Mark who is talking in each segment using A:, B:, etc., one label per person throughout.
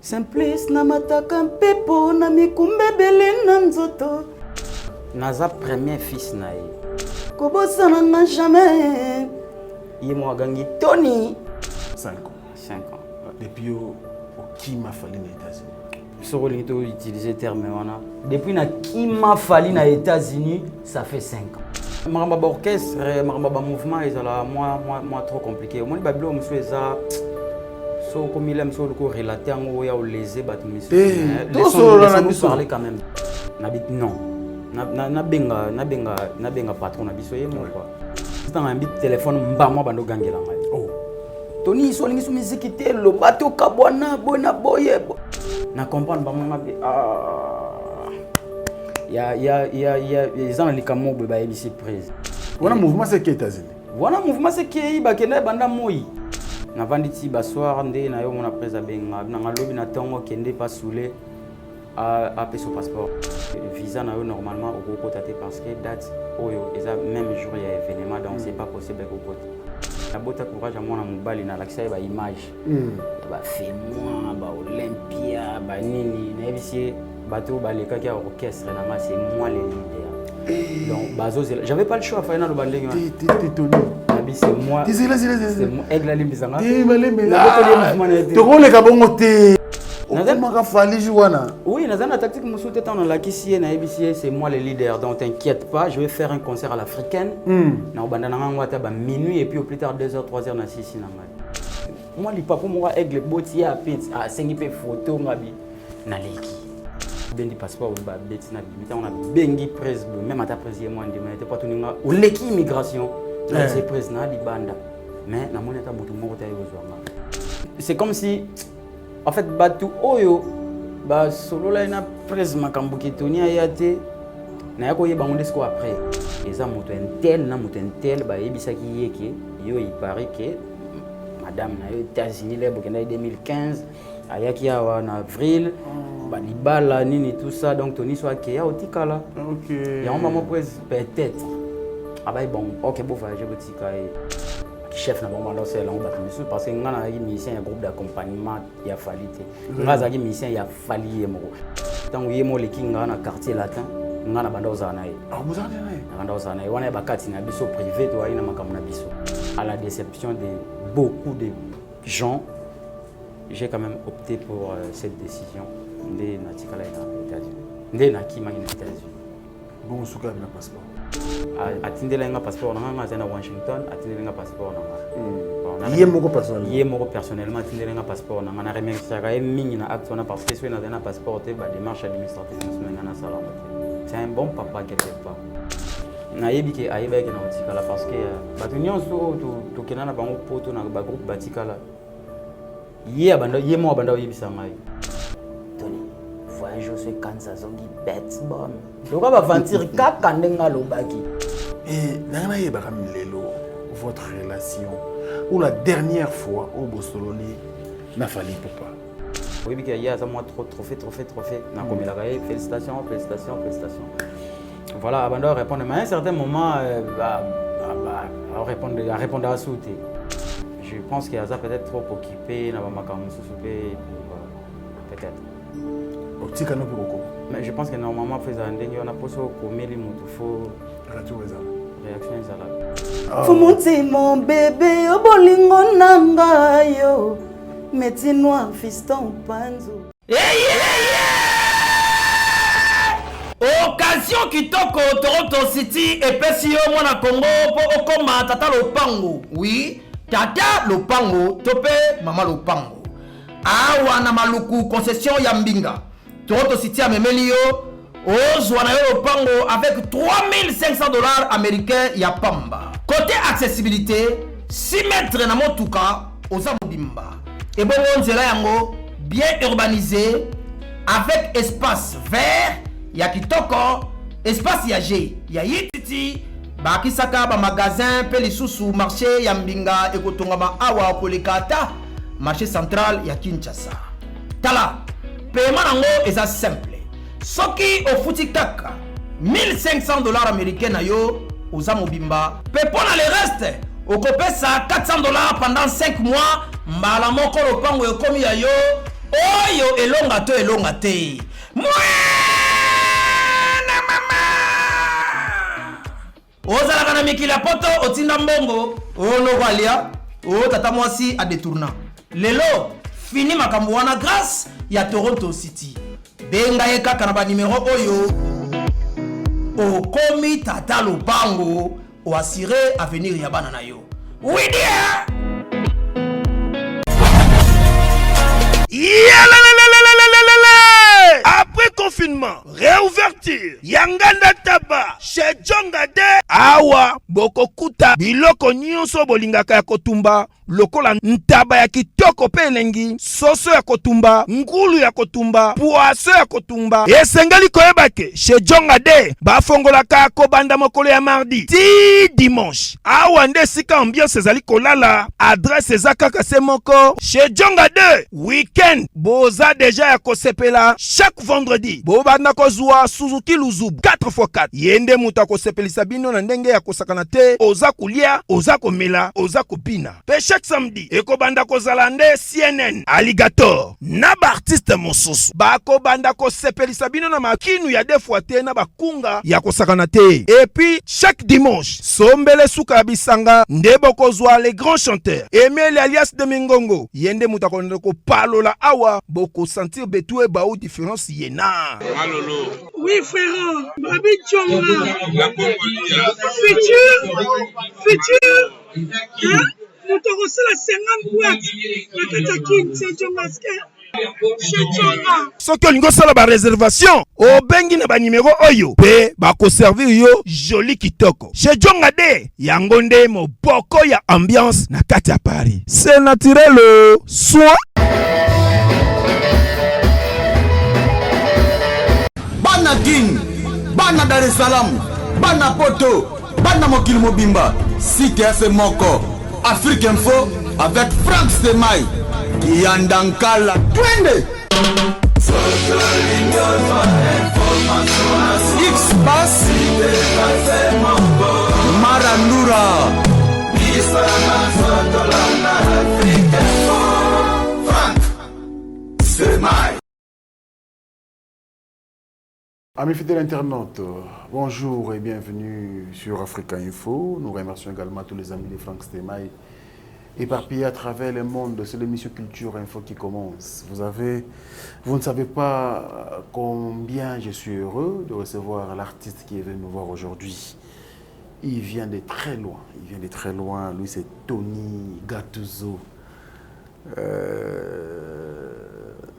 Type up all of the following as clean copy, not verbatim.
A: Simplice na mataka mpepo na mikumbe bele na nzoto. Naza premier fils na ye. Kobosana na jamais. Ye mo gangi Tony.
B: 5 ans.
A: 5 ans.
B: Depuis au qui m'a fallu les États-Unis.
A: Sur le to utiliser terme wana. Depuis na qui m'a fallu na États-Unis, ça fait 5 ans. Maramba orchestre, maramba mouvement ils là moi trop compliqué. Moi ba bilo monsieur ça so comme il aime so le relater en ya o léser bat monsieur.
B: Tout ça
A: nous parler quand même. Nabit non. Na benga patron na biso ye mo quoi. C'est un bit téléphone mba moi bando gangela ngai. Oh. Tony so lingi so musique te lo bato kabwana bona boye. Na comprendre ba mama be ya ils ont les camo ba ici prise.
B: Voilà mouvement c'est qui États-Unis.
A: Voilà mouvement c'est qui ba kenda banda moi. Na vanditi ba soir ndé na yo mona presa benga na ngalobi na tongo kende pas soulé à peso passeport. Visa na yo normalement au côté parce que date oyo eza même jour il y a événement donc c'est pas possible au côté. La beauté courage à moi mobali na l'accès ba image. Ba fait moi ba Olympia ba nini na bisi bateau ba le kaka orchestre na ma c'est moi le leader. Donc bazo j'avais pas le choix faire na lo bandeng.
B: T'es Tony.
A: Nabi c'est moi.
B: C'est
A: moi aigle la limbisanga.
B: T'es malembe. Te role ka bongo te.
A: Oui, dans la tactique, c'est moi le leader. Donc t'inquiète pas, je vais faire un concert à l'africaine. Minuit et puis au plus tard 2h, 3h, na 6 moi, les papas, moi, aigle, botti, à 5 photos, na leki. Bendi passeport, on a bengi presse, même à ta présidente, moi, on pas tout ou leki immigration. C'est presse, na di banda. Mais na mon état, c'est comme si. En fait, batu oyo ba solo la ina presse makambo kitoni ayate na yako yeba ondesko après eza moto intel na moto intel ba yebisaki yeke yo il paraît que madame na yo États-Unis le bokenda 2015 ayaki awa en avril ba libala nini tout ça donc Tony soit que ya otikala
B: OK
A: ya maman presse peut-être ah bah bon OK bon voyage botika chef na bomba c'est là on bat monsieur parce que ngana yi mission un groupe d'accompagnement ya falité ngaza ki mission ya fali yemo tangu yemo le kinga na quartier latin ngana banda ozana yi
B: vous en avez
A: banda ozana yi wana bakati na biso privé to ina makamu na biso à la déception de beaucoup de gens j'ai quand même opté pour cette décision ndé na tikala ina États-Unis ndé na kima ina États-Unis
B: bon souka na passeport
A: atindela nga passeport na nga na Washington atindela nga passeport na nga
B: yé
A: moko personnellement atindela nga passeport na nga na remercier ka mingi na acte na parce que soit na passeport te ba démarche administrative na nga na sala c'est un bon papa quelque part na yebi ke ayeba ke na otikala parce que batu nyonso to kenana bango poto na ba groupe batikala yé mo abanda yebisa ngai Tony voyage sur Kansas zongi bête bon donc va aventure kaka ndenga lobaki
B: et nana yeba kam lelo votre relation ou la dernière fois au Bosololi n'a fallu papa
A: oui bien il y a ça moi trop trophée na comme la félicitations voilà avant de répondre mais à un certain moment répondre à sauter je pense qu'il y a ça peut-être trop occupé na ba makamu soupé peut-être mais je pense que normalement faisant ndenge on a posé komeli mutu fo réaction ezala Fumuti mon bébé obolingo nanga yo meti noir fiston panzo
C: occasion kitoko Toronto City epesi yo mwana Congo po okoma tata lopango oui tata lopango tope mama lopango awa na maluku concession ya mbinga Toronto City amemeli yo ozwa na yo lopango avec $3,500 américains ya pamba. Côté accessibilité 6 mètres na motuka oza mobimba et bon nzela yango bien urbanisé avec espace vert ya kitoko espace ya G ya yititi bakisaka ba magasin pe lisusu marché ya mbinga ekotongama awa kolekata marché central ya Kinshasa. Tala paiement nango eza simple soki ofuti kaka $1,500 américains na yo oza mobimba pe pona le reste okopesa $400 pendant 5 mois mbala moko lopango ekomi ya yo Oyo elonga te. Mwana mama. Ozalaka na mikili ya poto otinda mbongo. Ono kwalia. Tata mwasi a détourna. Lelo fini makambo wana grâce ya Toronto City. Benga ye kaka na ba numéro oyo. Okomi tata lopango o assurer avenir ya bana na yo. Oui dia.
B: Après confinement, réouverture, Yanganda Taba, chez Djongade, Awa, Bokokuta, Biloko Nyonso Bolingaka ya Kotumba, lokola ntaba ya kitoko pe elengi, soso ya kotumba, ngulu ya kotumba, poaso ya kotumba. Esengeli koyebake, chez Djongade, bafongolaka kobanda mokolo ya mardi, ti dimanche. Awa nde sika ambiance ezali kolala, adresse ezaka se moko, chez Djongade, weekend, boza deja ya kosepela, chaque vendredi, bobanda kozwa Suzuki Luzub, 4x4. Yende muta kosepelisa bino na ndenge ya kosakana te, oza kulia, oza komela, oza kopina. Pe chaque samedi, ekobanda kozala nde CNN, Alligator, na ba artiste mosusu. Bako banda kosepelisa bino na makinu ya defwa te na bakunga ya kosakana te. Et puis, chaque dimanche, sombele suka ya bisanga, nde bokozwa les grands chanteurs. Emile alias de Mingongo, yende muta ko palola awa, boko sentir betue baou différence yena.
D: Alolo.
E: Oui, frère. Babi Tchonga.
D: La Congolia.
E: Futur. Hein? Nous te reçons la 50 boîtes. La Katakin, c'est Tchongaske. Chez Tchonga.
B: Soki olingo sala ba réservation, o bengi na ba numéro oyo, pe ba ko servir yo joli kitoko. Chez Djongade, yango nde moboko ya ambiance na kati ya Paris. C'est naturel, soin.
F: Bana King, Bana Dar es Salaam, Bana Poto, Bana Mokili Mobimba, Site Moko, Afrique Info avec Frank Stemai, Yandankala, Twende. X-Bass, Marandura, Frank Stemai.
B: Amis fidèles internautes, bonjour et bienvenue sur Africa Info. Nous remercions également tous les amis de Frank Stemai éparpillés à travers le monde. C'est l'émission Culture Info qui commence. Vous ne savez pas combien je suis heureux de recevoir l'artiste qui est venu nous voir aujourd'hui. Il vient de très loin. Lui, c'est Tony Gattuso.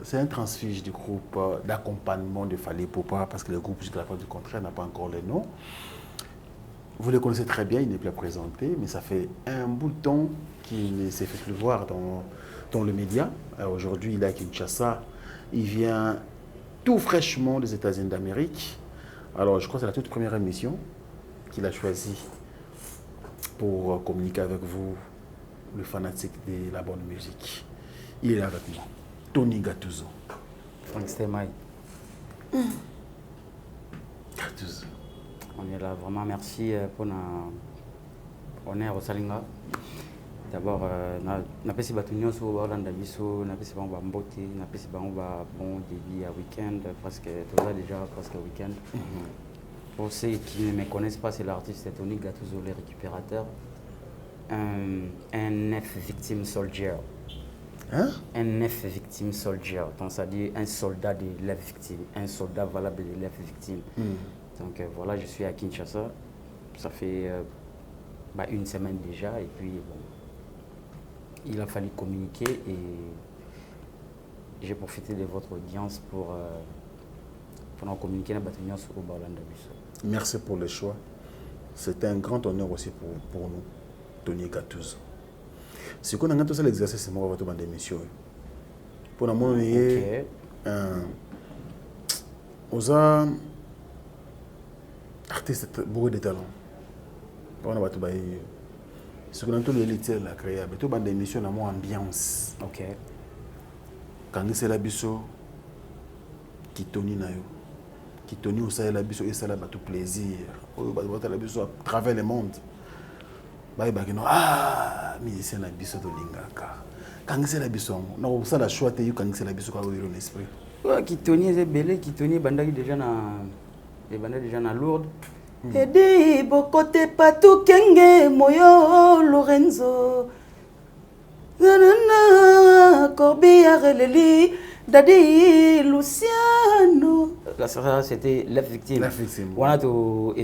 B: C'est un transfuge du groupe d'accompagnement de Fally Ipupa parce que le groupe, jusqu'à la preuve du contraire, n'a pas encore le nom. Vous le connaissez très bien, il n'est plus présenté, mais ça fait un bout de temps qu'il ne s'est fait plus voir dans le média. Aujourd'hui, il est à Kinshasa. Il vient tout fraîchement des États-Unis d'Amérique. Alors, je crois que c'est la toute première émission qu'il a choisie pour communiquer avec vous, le fanatique de la bonne musique. Il est là avec moi. Tony Gattuso.
A: Frank Stemai.
B: Gattuso.
A: On est là, vraiment merci pour l'honneur au Salinga. D'abord, na pesi batu nyonso balanda biso, na pesi bango ba mbote, na pesi bango ba bon début à week-end parce que tout ça déjà presque week-end. Pour ceux qui ne me connaissent pas, c'est l'artiste Tony Gattuso, le récupérateur. Un neuf victime soldier.
B: Hein?
A: Un neuf victime soldier, donc ça dit un soldat de la victime, un soldat valable de la victime. Donc voilà, je suis à Kinshasa, ça fait une semaine déjà, et puis bon, il a fallu communiquer et j'ai profité de votre audience pour nous communiquer dans la sur le Balanda.
B: Merci pour le choix. C'est un grand honneur aussi pour nous, Tony Gattuso. Ce qu'on a fait l'exercice, c'est moi qui vais vous émission. Pour nous, on est aux artistes beaucoup de talent. On a fait ce qu'on a fait l'élite la créer. Mais tout le monde émission a moins ambiance.
A: Ok.
B: Quand c'est la biso, qui Tony nayo, qui Tony au sein la biso et ça là tout plaisir. Oh bah la biso à travers le monde. Ah, musicien na biso to lingaka.
D: kangise la biso na ça la choix te yo kangise la biso ka oyo l'esprit
A: ouais Kitoni est belé Kitoni bandaki déjà na Lourdes Edi bokote patu kenge moyo Lorenzo nanana Corbi Areleli Dadi Luciano. Ça c'était L'Ef Victime. On a tout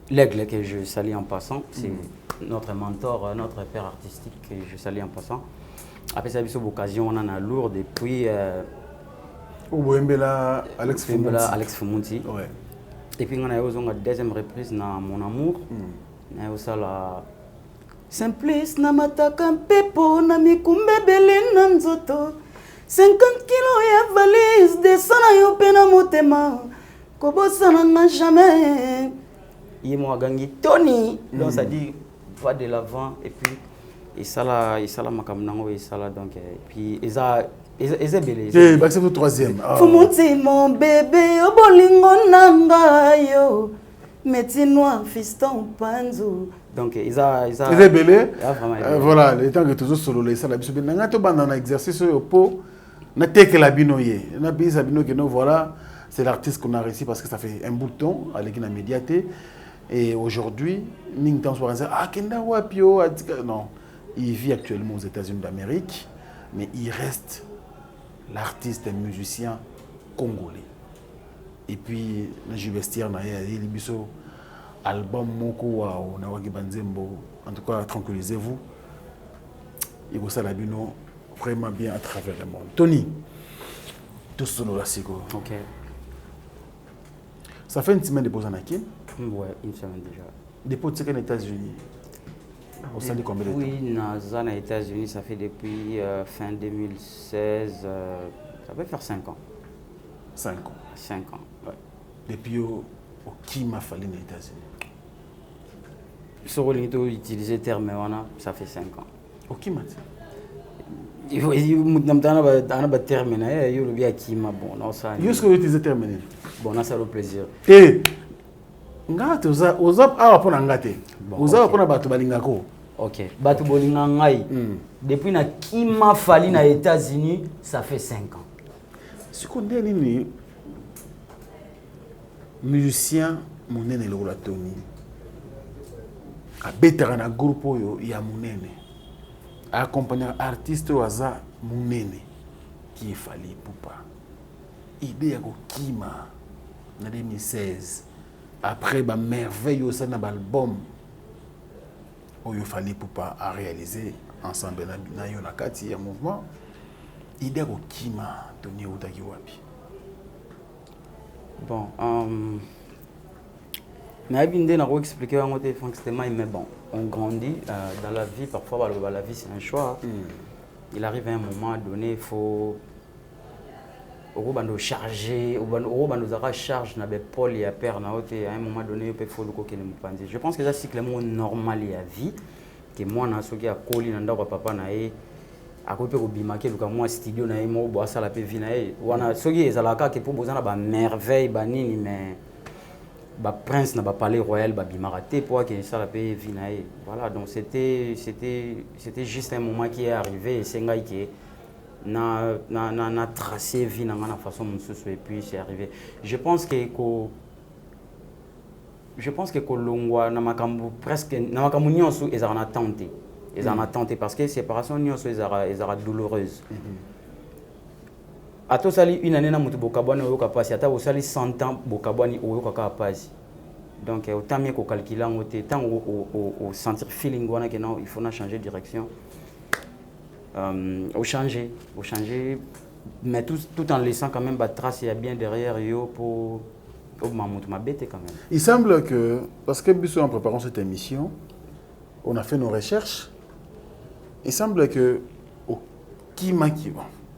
A: l'aigle que je salue en passant. C'est notre mentor, notre père artistique que je salue en passant. Après ça, il y a l'occasion, on en a Lourdes et puis...
D: Alex
A: Fumunti.
D: Ouais.
A: Et puis on a eu une deuxième reprise dans Mon Amour. On a eu ça là... Simplice na mataka mpepo na mikumbe bele na nzoto 50 kilo ya valise desana yo pe na motema kobosana na jamais Yemo agangi Tony donc ça dit va de l'avant et puis et ça la makamnango et ça là donc et puis eza belé
D: eh bah c'est le troisième
A: Fumunti mon bébé obolingo nanga yo Métinois fiston panzo. Donc ils
D: est belé. Voilà, le temps que toujours solo les ça la biso benanga to banda na exercice au pot na teke la binoye. Na bisa bino que nous voilà, c'est l'artiste qu'on a réussi parce que ça fait un bout de temps à l'équipe médiaté et aujourd'hui ning temps soir ah kenda wapio non, il vit actuellement aux États-Unis d'Amérique mais il reste l'artiste et musicien congolais. Et puis le vestiaire na ya biso album moko wa na waki banzembo en tout cas tranquillisez-vous il faut ça la bino vraiment bien à travers le monde. Tony tout solo la siko.
A: OK.
D: Ça fait une semaine de pause en Akin?
A: Ouais, une semaine déjà.
D: Depuis que tu es aux États-Unis. Au sein de combien de temps?
A: Oui, aux États-Unis, ça fait depuis fin 2016, ça peut faire 5 ans.
D: 5 ans.
A: 5 ans, ouais.
D: Depuis qui m'a fallu aux États-Unis?
A: Sur le utiliser le terme, ça fait 5 ans.
D: Au qui m'a dit?
A: Il faut un terme, il y a bien qui m'a bon.
D: Est-ce que vous utilisez le terme?
A: Bon, ça le plaisir.
D: Eh, ngate oza awa pona ngate. Oza pona bato balingako.
A: OK. Bato bolinga ngai. Depuis na qui m'a fallu aux États-Unis, ça fait 5 ans.
D: Ce qu'on dit ni musicien monene lokola Tony. Abetaka na groupe oyo ya monene. Accompagner artiste waza monene qui est Fally Ipupa. Idée ya kokima en 2016 après ba merveille au sein de l'album oyo Fally Ipupa a réalisé ensemble na yo na kati ya mouvement idée ya kokima Tony utaki wapi?
A: Bon mais Abinde n'a pas expliqué à moi mais bon on grandit dans la vie parfois la vie c'est un choix. Il arrive à un moment donné il faut au charger au charge na be Paul et père na ote à un moment donné il faut le kokele mupanzi. Je pense que ça cycle normal ya vie que moi na soki a koli na ndako papa na e akope ko bimake luka moi studio na e mo bo sala pe vie na e wana soki ezalaka ke pour bozana ba merveille ba nini mais ba prince na ba palais royal ba bimaraté pour que ça la pe vie na e voilà donc c'était juste un moment qui est arrivé et c'est ngai qui na tracé vie na ngana façon mususu et puis c'est arrivé. Je pense que kolongwa na makambu presque na makambu nyonso ezana tenté. Ezana tenté parce que séparation nyonso ezara douloureuse. Ato sali une année na mutu bokabwana oyo kapasi ata osali 100 ans bokabwani oyo kaka pasi. Donc autant mieux ko calculer ngote tant au sentir feeling wana que non il faut na changer de direction. Au changer, mais tout en laissant quand même la trace il y a bien derrière yo pour ma bête quand même.
D: Il semble que parce que en préparant cette émission, on a fait nos recherches. Il semble que au Kima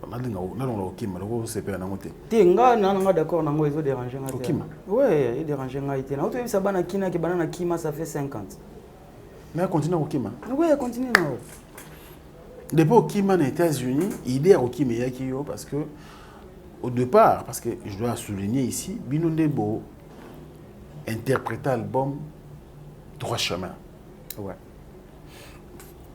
D: on a dit non Kima le c'est pas nangote.
A: Tinga nanga d'accord nango ils ont dérangé nga.
D: Kima.
A: Ouais, ils dérangé nga été. Na oto ça bana kina ke bana na Kima ça fait 50.
D: Mais continue au Kima.
A: Ouais, continue na.
D: Depuis au Kima aux États-Unis, l'idée au Kima yakio parce que au départ, parce que je dois souligner ici, Binondebo interpréta l'album Trois chemins.
A: Ouais.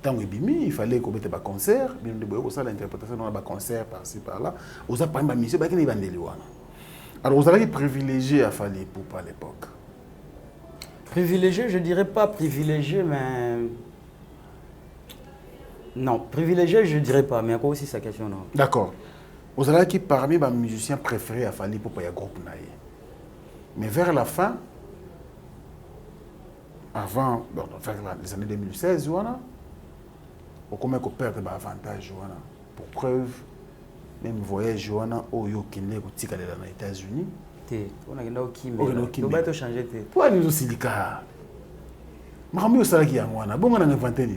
D: tant ebimi il fallait qu'on mette un concert bien de boyo ça l'interprétation dans un concert par-ci par-là oza pas une mission ba kini bandeli wana alors vous allez privilégier à Fally Ipupa à l'époque.
A: Privilégié, je dirais pas privilégié, mais non, privilégié, je dirais pas, mais il y a aussi sa question. Non.
D: D'accord. Vous allez qui parmi les musiciens préférés à Fally Ipupa, il y a groupe naïe. Mais vers la fin, avant, bon, vers les années 2016, voilà, on commence à perdre l'avantage, voilà. Pour preuve, même voyage, voilà, au Yokine, au Tikale dans les États-Unis.
A: On a changé.
D: Pourquoi nous aussi les cas? Maramio Salaki Yangwana, bon, on a inventé.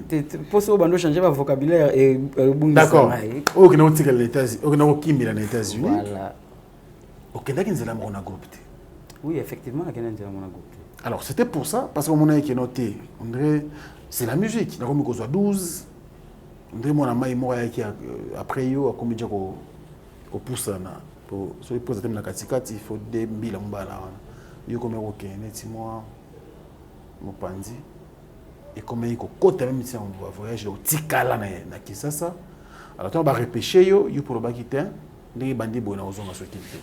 A: Pour ça, on a changé le vocabulaire et
D: d'accord. Au Tikale dans les États-Unis, au Kimi dans les États-Unis.
A: Voilà.
D: Au Québec, nous avons un groupe.
A: Oui, effectivement, nous avons un groupe.
D: Alors, c'était pour ça, parce qu'on a été noté, on dirait, c'est la musique. Nous avons 12. On dirait, mon ami, après, il y a combien de pousse. So il pose la katikati il faut des mbila mbala yo comme OK neti moi mopanzi et comme il côté même si on va voyager au tikala na Kisasa alors on va repêcher yo pour le bakité les bandits bona ozonga so kilité.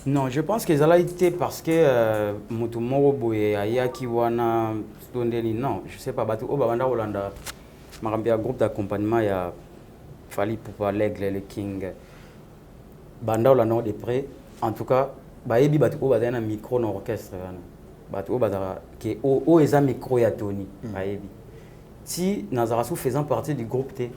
A: Non, je pense que ça a été parce que mutumoro boye ayaki wana stondeli non, je sais pas batu obanda Holanda marambia groupe d'accompagnement ya Fally Ipupa l'aigle le king banda Holanda de près en tout cas bayebi batu obada micro na orchestre batu obada ke o eza micro ya Tony bayebi si nazarasu faisant partie du groupe T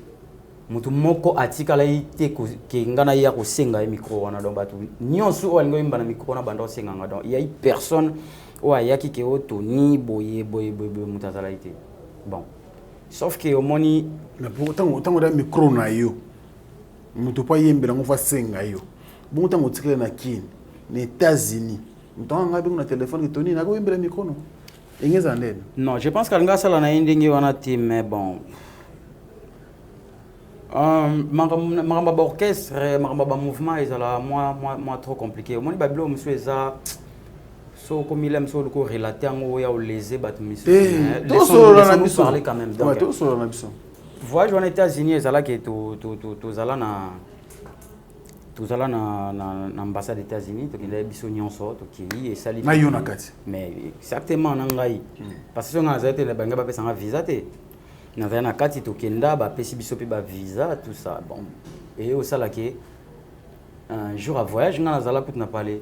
A: mutu moko atikala ite ke ngana ya ko senga e micro wana donc batu nyonso o alingo imba na micro na banda senga nga donc il y a personne o ayaki ke o Tony boye mutazala ite bon sauf que au moni
D: mais pourtant tant on micro na yo mutu pa yembela ngo fa senga yo bon tant otikela na kin les États-Unis mutu nga bingo na téléphone ke Tony na ko yembela micro no engeza ndene
A: non je pense que nga sala na ndenge wana te mais bon maramba orchestre maramba mouvement ezala moi trop compliqué au moni babilo monsieur eza so comme il aime so le relater ngo ya oleze bat monsieur les parler quand même donc
D: tout sur la mission
A: voyage aux États-Unis ezala que tozala na ambassade des États-Unis to kende biso nyonso to kili et sali
D: na yo na kati
A: mais exactement na ngai parce que nga zate ba nga ba pesa nga visa te na na kati to kenda ba pesi biso pe ba visa tout ça bon et au sala que un jour à voyage nga nazala kutu na parler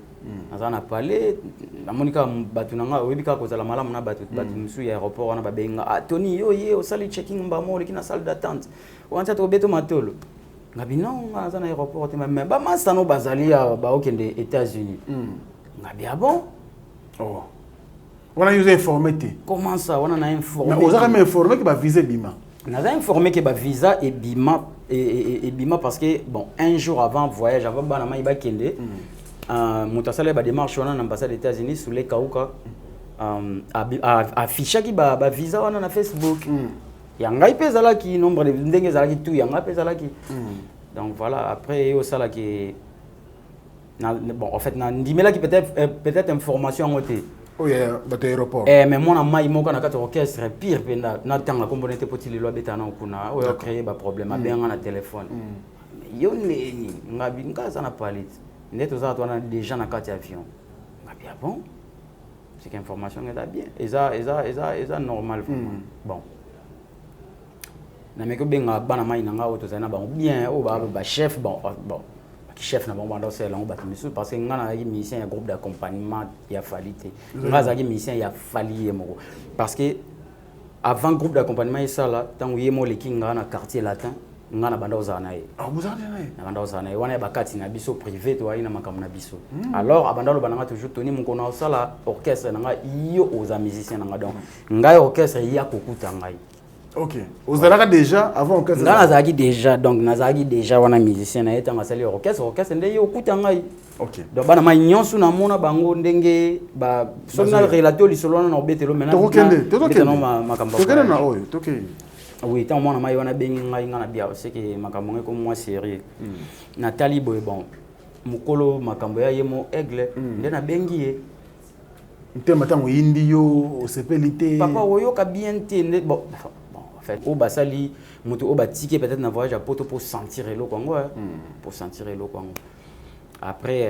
A: nazala na parler na monika batu nga webika ko zala malamu na batu musu ya aéroport wana ba benga Tony yo ye au sali checking mba mo le kina salle d'attente on t'a to beto matolo ngabi non nazala na aéroport te même ba masano bazali ya ba okende États-Unis ngabi ah bon
D: oh on a eu informé.
A: Comment ça on a informé
D: on a même informé que ba visa bima
A: on a informé que ba visa et bima et bima parce que bon un jour avant voyage avant banama iba kende mutasala ba démarche wana na ambassade des États-Unis sous les kauka afficha ki ba visa wana na Facebook yanga ipezala ki nombre de ndenge zala ki tout yanga pezala ki donc voilà après au sala ki bon en fait na ndimela ki peut-être information ngote
D: oh yeah bato aéroport
A: mais moi na mai moko na kati orchestre pire penda na tanga componente potili lo beta na kuna o créer ba problème a benga na téléphone yo neni ngabi ngaza na palit neto za to na déjà na kati avion ngabi ah bon c'est que information est bien eza normal vraiment bon na meko benga bana mai na nga o to za na ba bien o ba chef bon chef na bon banda c'est là on bat monsieur parce que ngana yi mission ya groupe d'accompagnement ya falité ngaza yi mission ya fali yemo parce que avant groupe d'accompagnement et ça là tant yemo le kinga na quartier latin ngana banda ozana ye
D: ah vous en avez
A: na banda ozana ye wana ba kati na biso privé to aina makam na biso alors abanda lo bana toujours Tony mukona osala orchestre na nga yo oza musicien na nga donc ngai orchestre ya kokuta ngai.
D: Ok. Vous avez déjà avant orchestre.
A: Nazaki déjà donc nazaki déjà wana musicien na eta ngasali orchestre ndenge okuta ngai.
D: Ok.
A: Donc bana ma nyonso na mona bango ndenge ba sonna relateur lisolo na obetelo maintenant.
D: Tokende
A: ma makambo.
D: Tokende na oyo, tokende.
A: Oui, tant mona mai wana bengi ngai ngana bia c'est que makambo ngeko moi sérieux. Nathalie boy bon. Mukolo makambo ya yemo aigle ndena bengi ye.
D: Ntema tango indi yo osepelité.
A: Papa oyo ka bien te bon fait au basali moto au ticket peut-être na voyage à poto pour sentir le Congo pour sentir le Congo après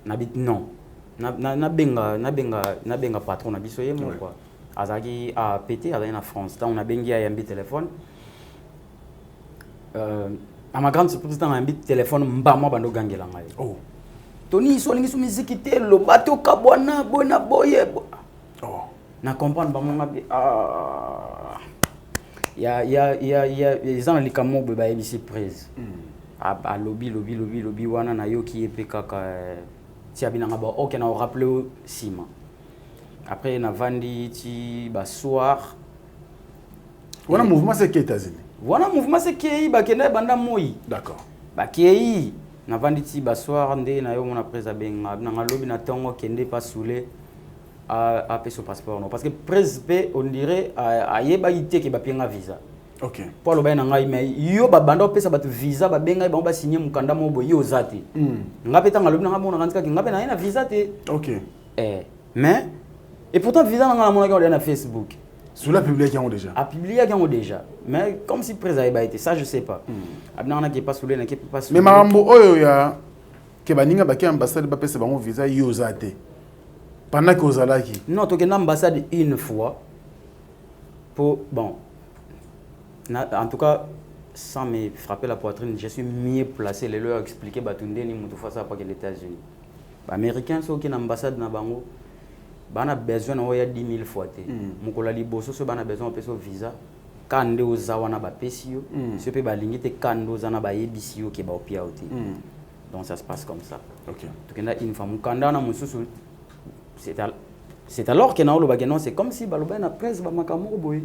A: nabit non na benga patron na biso ye mo quoi azaki a pété à en France tant on a bengi a yambi téléphone à ma grande surprise dans un téléphone mbama bando gangela ngai oh Tony solingi su musique te lo bato kabwana bona boye oh na comprendre ba monga ya ils ont les camo ba ABC prise a lobby wana na yo qui est kaka ti abinanga ba OK na rappeler sima après na vandi ti ba soir
D: wana mouvement c'est qui États-Unis
A: wana mouvement c'est qui ba kenda banda moi
D: d'accord
A: ba qui na vandi ti ba soir nde na yo mona presa benga na lobby na tongo kende pas soulé à payer son passeport non parce que presque on dirait à yeba ité que ba penga visa
D: OK
A: pour le bain ngai mais yo ba banda pesa ba visa ba benga ba signer mukanda mo bo yo zati ngapeta ngalobi nga mona kantika ngape na ina visa te
D: OK
A: mais et pourtant visa nga mona ka na Facebook
D: sur la publié qui ont déjà
A: a publié qui ont déjà mais comme si presa ba été ça je sais pas abna na qui pas soulé na qui pas soulé
D: mais marambo oyo ya ke baninga ba ki ambassade ba pesa bango visa yo zati pendant que vous allez là
A: non tu es dans l'ambassade une fois pour bon en tout cas sans me frapper la poitrine je suis mieux placé les leur expliquer batunde ni mutu face à pas que les États-Unis américains sont qui dans l'ambassade na bango bana besoin na ya 10 000 fois te mukola liboso so bana besoin peso visa kande ozawana ba pesio se pe ba lingite kande ozana ba yebisio ke ba opia oti donc ça se passe comme ça
D: OK
A: tu kenda une fois mukanda na mususu c'est alors que naolo bageno c'est comme si baloba na presse ba makamoko boy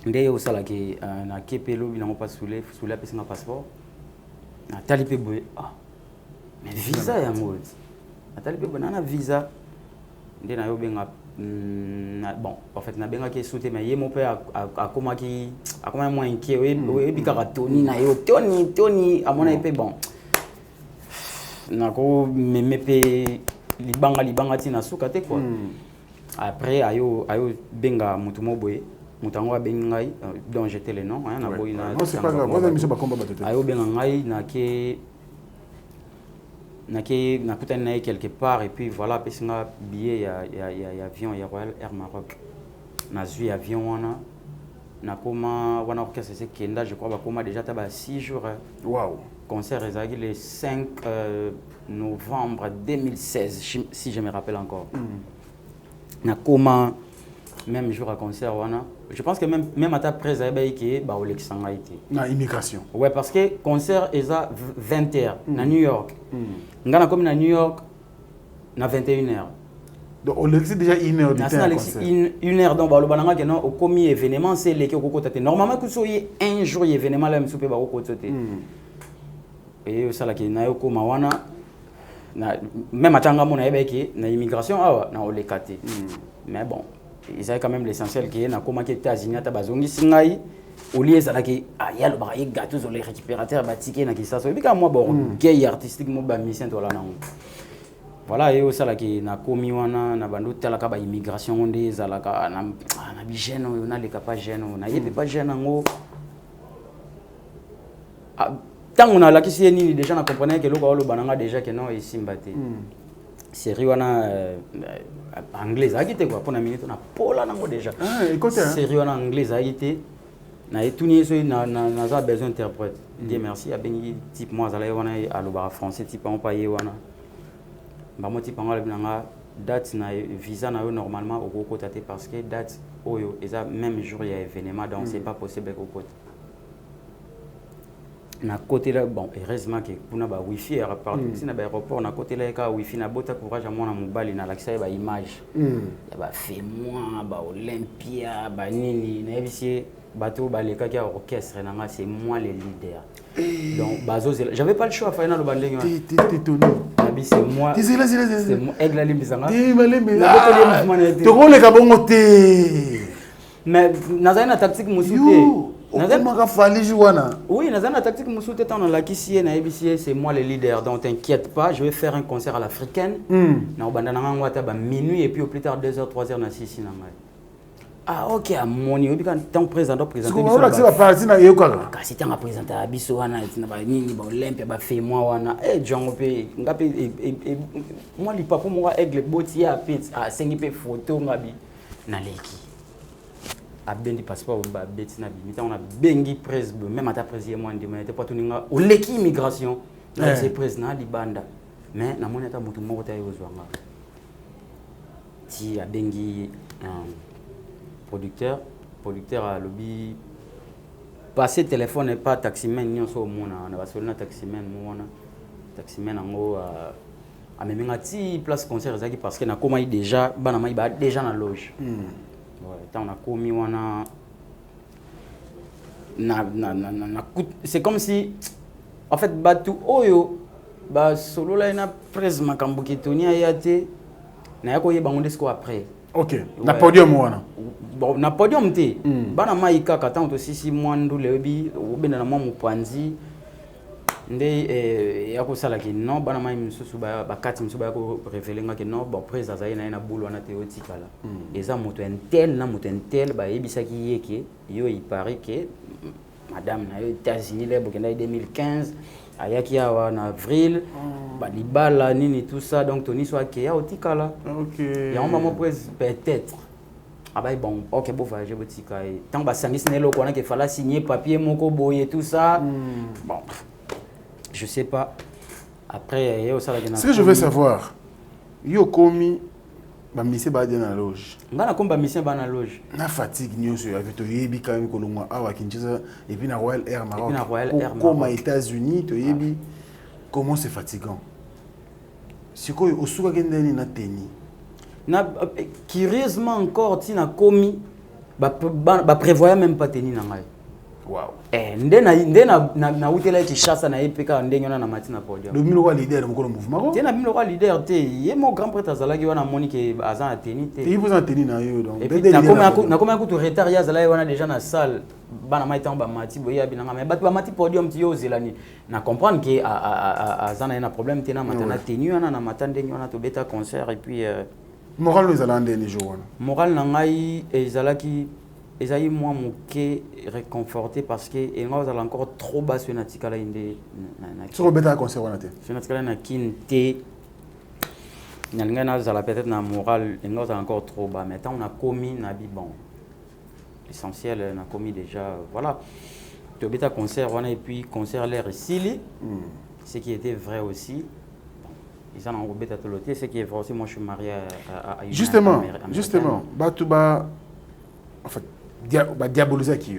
A: ndé au sala ki na kepelo bina pas soulé pesa na passeport na talipe boy mais visa ya mode na talipe boy na visa ndé na yo benga bon en fait na benga ki souté mais yemo pe akoma moins inquiet we bikaka toni na yo toni amona pe bon na ko mepe libanga tina suka te quoi après ayo benga mutumo boye mutango benga dont j'étais le nom na boy na
D: non c'est pas grave moi monsieur ba combat batete
A: ayo benga ngai na kutana quelque part et puis voilà pesinga billet ya avion ya Royal Air Maroc na zui avion wana na koma wana orchestre c'est kenda je crois ba koma déjà taba 6 jours
D: waouh
A: concert ezaki le 5 novembre 2016 si je me rappelle encore na koma même jour à concert wana je pense que même à ta presse qui ba olexanga été
D: na immigration
A: ouais parce que concert eza 20h na New York ngana comme na New York na 21h
D: donc olexi déjà 1h du temps
A: une heure donc ba lo bananga que non au commis événement c'est les ko côté normalement que soyez un jour événement là msupe ba ko côté et ça là qui na yo koma wana na même atanga mona yebeki na immigration awa na olekate mais bon ils avaient quand même l'essentiel qui est na koma ki États-Unis ta bazongi singai oli ezala ki ya lo ba gâteau sur les récupérateurs ba ticket na ki ça so bika moi bon gay artistique mo ba mission to la na voilà et ça là qui na komi wana na bando tala ka ba immigration onde ezala ka na bi jeune na le pas jeune na yebe pas jeune ngo tant on a la question ni déjà na comprenait que le bananga déjà que non ici mbaté série wana anglaise agité quoi pour na minute na pola nango déjà
D: écoute
A: série wana anglaise agité na etuni so na za besoin interprète dit merci a bengi type moi za la wana a lo ba français type on paye wana ba mo type ngala binanga date na visa na yo normalement au côté parce que date oyo eza même jour il y a événement donc c'est pas possible au côté na côté là bon heureusement que kuna ba wifi ya partout si na ba aéroport na côté là ka wifi na bota courage à mona mobali na l'accès ba image ya ba fait moi ba Olympia ba nini na bisi bateau ba le ka orchestre na nga c'est moi le leader donc bazo j'avais pas le choix faire na lo bandenge c'est moi c'est moi aigle la limbisanga
D: te role ka bongo te
A: mais nazana tactique musute
D: Nazana fali jouana.
A: Oui, nazana tactique musute tant la kisie na ABC c'est moi le leader donc t'inquiète pas, je vais faire un concert à l'africaine. Na obanda na ngwa ta ba minuit et puis au plus tard 2h 3h na 6 na ngai. Ah ok, à mon niveau, tant président
D: c'est la partie na yoka.
A: Kasi tant président à biso wana na ba nini ba Olympia ba fait moi wana Django pe ngapi moi li papa moi aigle boti a pit a sengi pe photo ngabi na leki. A bendi passeport ba beti na bi on a bengi presse même ata président moi ndima était pas tuninga o leki immigration. C'est président di banda. Mais na moni ata mutu moko ta yozwanga. Ti a bengi producteur à lobby passer téléphone et pas taximan ni on so mona on va solna taximan ngo a meminga ti place concert zaki parce que na koma déjà bana mai ba déjà na loge ouais tant on a commis wana c'est comme si en fait batu oyo ba solo la ina presse makambo kitonia yate na yako yeba ndesko après.
D: Ok, na podium wana.
A: Bon, na podium te. Bana maika kata to sisi mwandu lebi obenda na mwa mupanzi. Nde yako sala ki non bana mai msusu ba kati msusu ba ko révéler que non bon président za ina boulot na théotique là. Eza moto intel na moto intel ba yebisaki yeke yo il paraît que madame na yo États-Unis là bokenda 2015 ayaki awa en avril ba libala nini tout ça donc Tony soit qui a otikala.
D: OK.
A: Il y a un moment peut-être ah bah bon OK bon voyager botika et tant ba sangis nelo ko na que fallait signer papier moko boye tout ça bon je sais pas après yo ça la.
D: Ce que je veux savoir yo komi ba mission ba de na loge
A: ngana komba mission ba na loge
D: na fatigue nyonso avec to yebi quand même kolongwa awa Kinshasa et puis na Royal Air Maroc comme aux États-Unis to yebi comment c'est fatigant c'est quoi au souka kendeni na teni
A: na curieusement encore tina komi ba prévoyait même pas tenir na ngai.
D: Wow.
A: Na utela ki chassa na epeka ndengona na matina podium.
D: Le milo leader moko mouvement.
A: Tena milo leader te, ye mo grand prêtre azalaki wana monique azan a tenir te.
D: Et vous en tenir na yo donc.
A: Et puis na comme un retard ya zala wana déjà na salle bana mai tamba mati boya binanga mais ba mati podium ti yo zelani. Na comprendre que azan a un problème tena matana tenir na matande ngona to beta concert et puis
D: moral les alande ni jour.
A: Moral na ngai ezalaki ezali moi moké réconforté parce que et nous allons encore trop bas sur natikala inde
D: na sur beta concert wana te
A: sur natikala na kinte nalinga na zala peut-être na moral et nous allons encore trop bas mais tant on a commis na bi bon l'essentiel on a commis déjà voilà to beta concert wana et puis concert l'air ici ce qui était vrai aussi ils en ont beta toloté ce qui est vrai aussi moi je suis marié à
D: justement batuba en fait diaboliser qui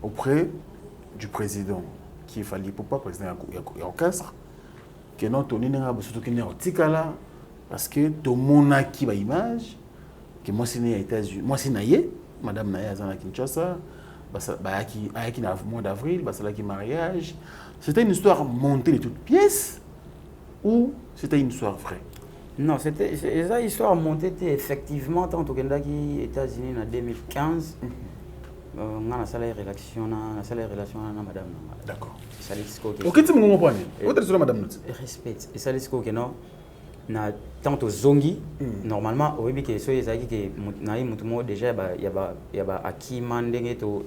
D: auprès du président qui fallait pour pas président et orchestre que non Tony n'a pas surtout qu'il n'est pas parce que tout le monde a qui va image que moi c'est né aux États-Unis moi c'est naïe madame naïe à Kinshasa bah qui na mois d'avril bah c'est là qui mariage c'était une histoire montée de toutes pièces ou c'était une histoire vraie.
A: Non, c'était une histoire montée effectivement tant au Canada qui États-Unis en 2015. On a la relation na madame.
D: D'accord.
A: Ça disco que.
D: OK, tu me comprends. Autre sur madame note.
A: Respect. Et ça disco que non. Na tant au zongi normalement au bibi que so ezaki que na mutumo déjà ya ba aki mandenge to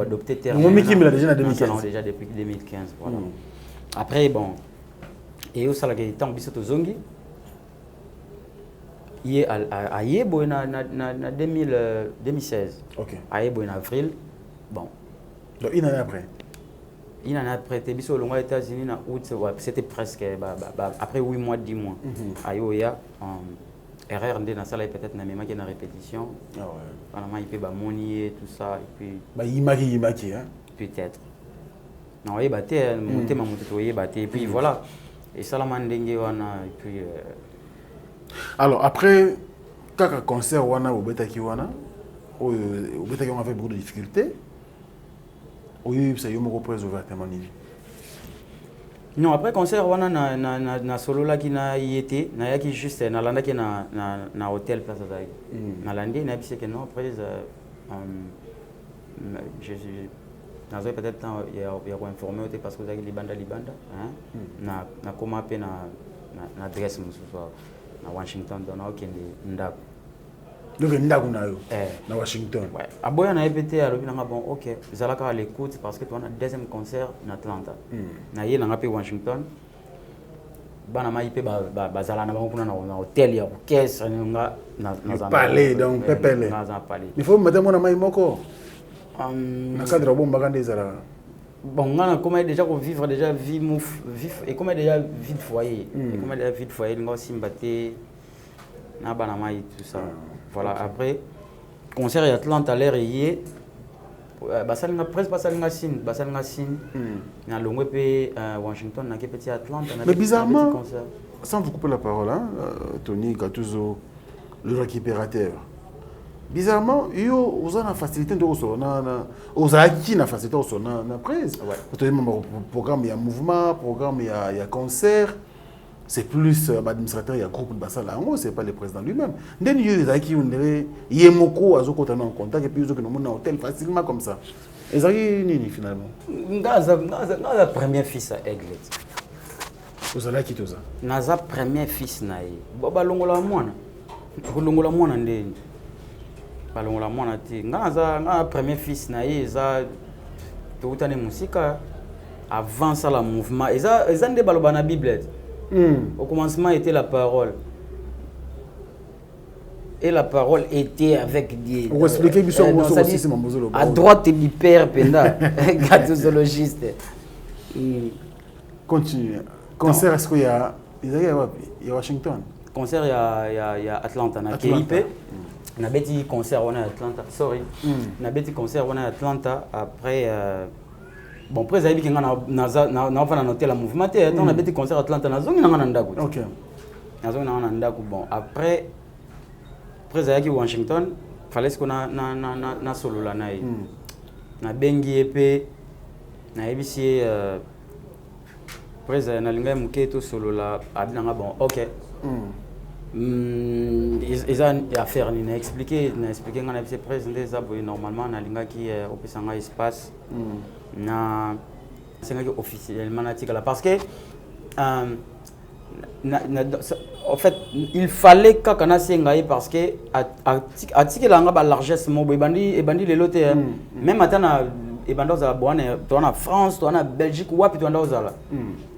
A: adopter terme.
D: On miki mais déjà en 2015.
A: Déjà depuis 2015 voilà. Après bon et au ça la que tant biso to zongi il a yebo na 2016.
D: OK.
A: A yebo en avril. Bon.
D: Donc une année après.
A: Une année après te biso longa États-Unis na août c'était presque après 8 mois 10 mois. Ayoya erreur ndé na sala peut-être na même na répétition.
D: Ah ouais.
A: Vraiment il peut ba monier tout ça et puis
D: bah imaki hein.
A: Peut-être. Non, il battait monter ma moto et battait et puis voilà. Et ça la mandenge wana et puis
D: alors après quand un concert wana au betaki wana au betaki on avait beaucoup de difficultés. Oui, ça y est mon reprise ouvertement ni.
A: Non, après concert wana na solo là qui na yété na yaki juste na landa qui na hôtel place ça. Na landé na bise que non après je na zo peut-être il y a informé parce que vous avez libanda hein na comment pe na adresse mususu na Washington donc na okende ndako
D: Donc ndako na yo na Washington.
A: Ouais. Aboya na répété à l'objet bon OK, zalaka à l'écoute parce que tu as un deuxième concert en Atlanta. Na yé na pe Washington. Bana ma ipe bazala na bango na hôtel ya orchestre nga na
D: palais donc pepele. Il faut mettre mon amai moko. Na cadre bon bagande zala.
A: Bon, on a comment déjà vivre déjà vie vif et comment déjà vie de foyer. Et comment déjà vie de foyer ngo simbaté na bana ma tout ça. Voilà, après concert à Atlanta l'air hier basalinga presque basalinga sin na longwe pe Washington na petit Atlanta na.
D: Mais bizarrement sans vous couper la parole hein, Tony Gattuso le récupérateur. Bizarrement yo vous avez facilité de na aux acquis na facilité na presse. Parce que programme il y a mouvement, programme il y a concert. C'est plus l'administrateur, il y a groupe de Bassala. En gros, ce n'est pas le président lui-même. Dès qu'il y a qui ont des moko à en contact et puis ils ont un hôtel facilement comme ça. Et ça nini finalement.
A: Naza premier fils à Aigle.
D: Vous allez qui tout ça.
A: Naza premier fils naï. Boba longola mwana. Longola mwana ndeni. Ba longola mwana ti. Naza premier fils naï za tout année musique avant ça le mouvement. Et ça ndé baloba na Bible. Au commencement était la parole. Et la parole était avec des...
D: Vous expliquez
A: à droite du père Penda, gâteausologiste.
D: Continue. Concert, est-ce qu'il y a... Il y a Washington.
A: Concert, il y a Atlanta. Il y a KIP. Il y a un concert à Atlanta. Sorry. Il y a un concert à Atlanta. Après... Bon, après, ça veut dire que nous avons noté le mouvement. On a fait des concerts à Atlanta.
D: Ok.
A: Bon, après, ça veut dire que Washington, il fallait qu'on a solo là. Na bengi épée, na ABC. Après, ça na linga muketo solo là. Abinanga bon, ok. Ils ont affaire ni na expliquer qu'on a été présenté ça normalement na linga qui au pesanga espace. Na c'est officiellement parce que en fait il fallait kakana sengaye parce que article langa ba largesse mo bandi les lotés même atana et bando za boane to na France to na Belgique wapi to ndaoza la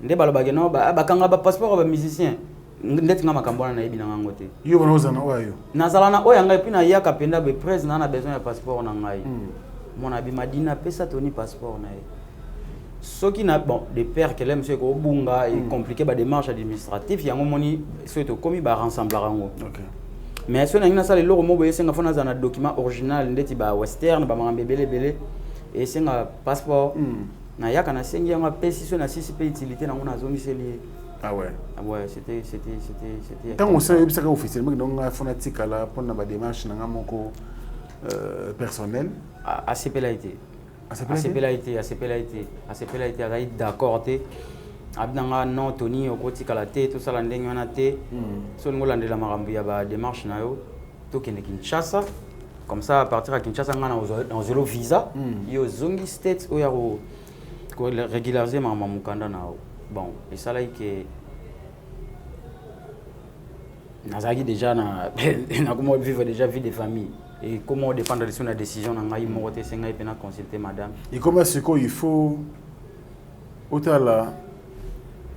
A: nde balobage no ba kanga ba passeport ba musicien ndeti nga makambo na yebi na ngango te
D: yo bonoza na oyo
A: nazala na oyo ngai pina yaka penda be president na besoin ya passeport na ngai mon abi madina pesa toni passeport na ye soki na bon des pères que l'aime monsieur ko bunga et compliqué ba démarche administrative yango moni soto komi ba rassembler ngo
D: OK
A: mais so na ngina sala loko mo boye senga fona za na document original ndeti ba western ba mambe belé et senga passeport na yaka na sengi yango pesi so na sisi pe utilité na ngona zongi seli.
D: Ah ouais.
A: Ah ouais, c'était
D: tant on sait que officiellement donc fona tikala pour na ba démarche na ngamoko personnel
A: ACPLAIT d'accord te abnanga non Tony okoti kala te tout ça la ndenge wana te so ngolande la marambu ya ba démarche na yo to kende Kinshasa comme ça à partir de Kinshasa ngana on zéro visa yo zongi state o ya ko régulariser mama mukanda na bon et ça là que nazaki déjà na comment vivre déjà vie de famille. Et comment dépendre de la décision dans la moralité, c'est qu'il faut consulter madame.
D: Et comment est-ce qu'il faut autant là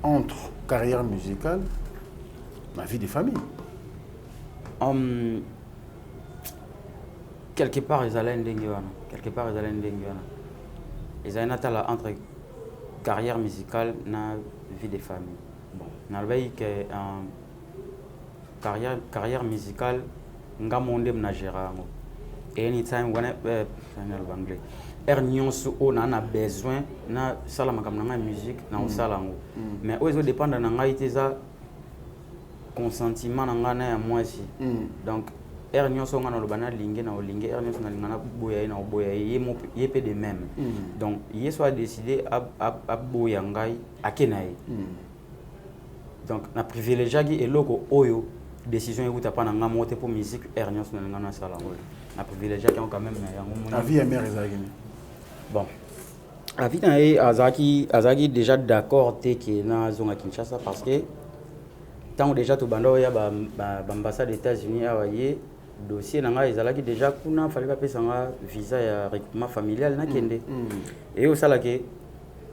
D: entre carrière musicale ma vie de famille?
A: Quelque part ils allaient ils allaient entre carrière musicale et vie de famille. Bon, on a vu que carrière musicale nga monde na gérant anytime when anglais nyonso on a besoin na sala makamna nga musique na osala ngo mais ozo dépendre na nga iteza consentiment na nga na ya mwasi donc nyonso nga na lobana linge na olinge nyonso na lingana boya na boya ye pe de même donc ye soit décidé à boya ngai akenaye donc na privilégié et loko oyo décision écoute pas na monter pour musique nyonso na ngana sala ngo na privilégié quand même
D: la vie est mère ezaki
A: bon la vie na azaki déjà d'accord te que na zonga Kinshasa parce que tant déjà to bando ya ba ambassade des États-Unis awaye dossier nanga ezalaki déjà kuna fallait pas pesa nga visa ya regroupement familial na kende et au salake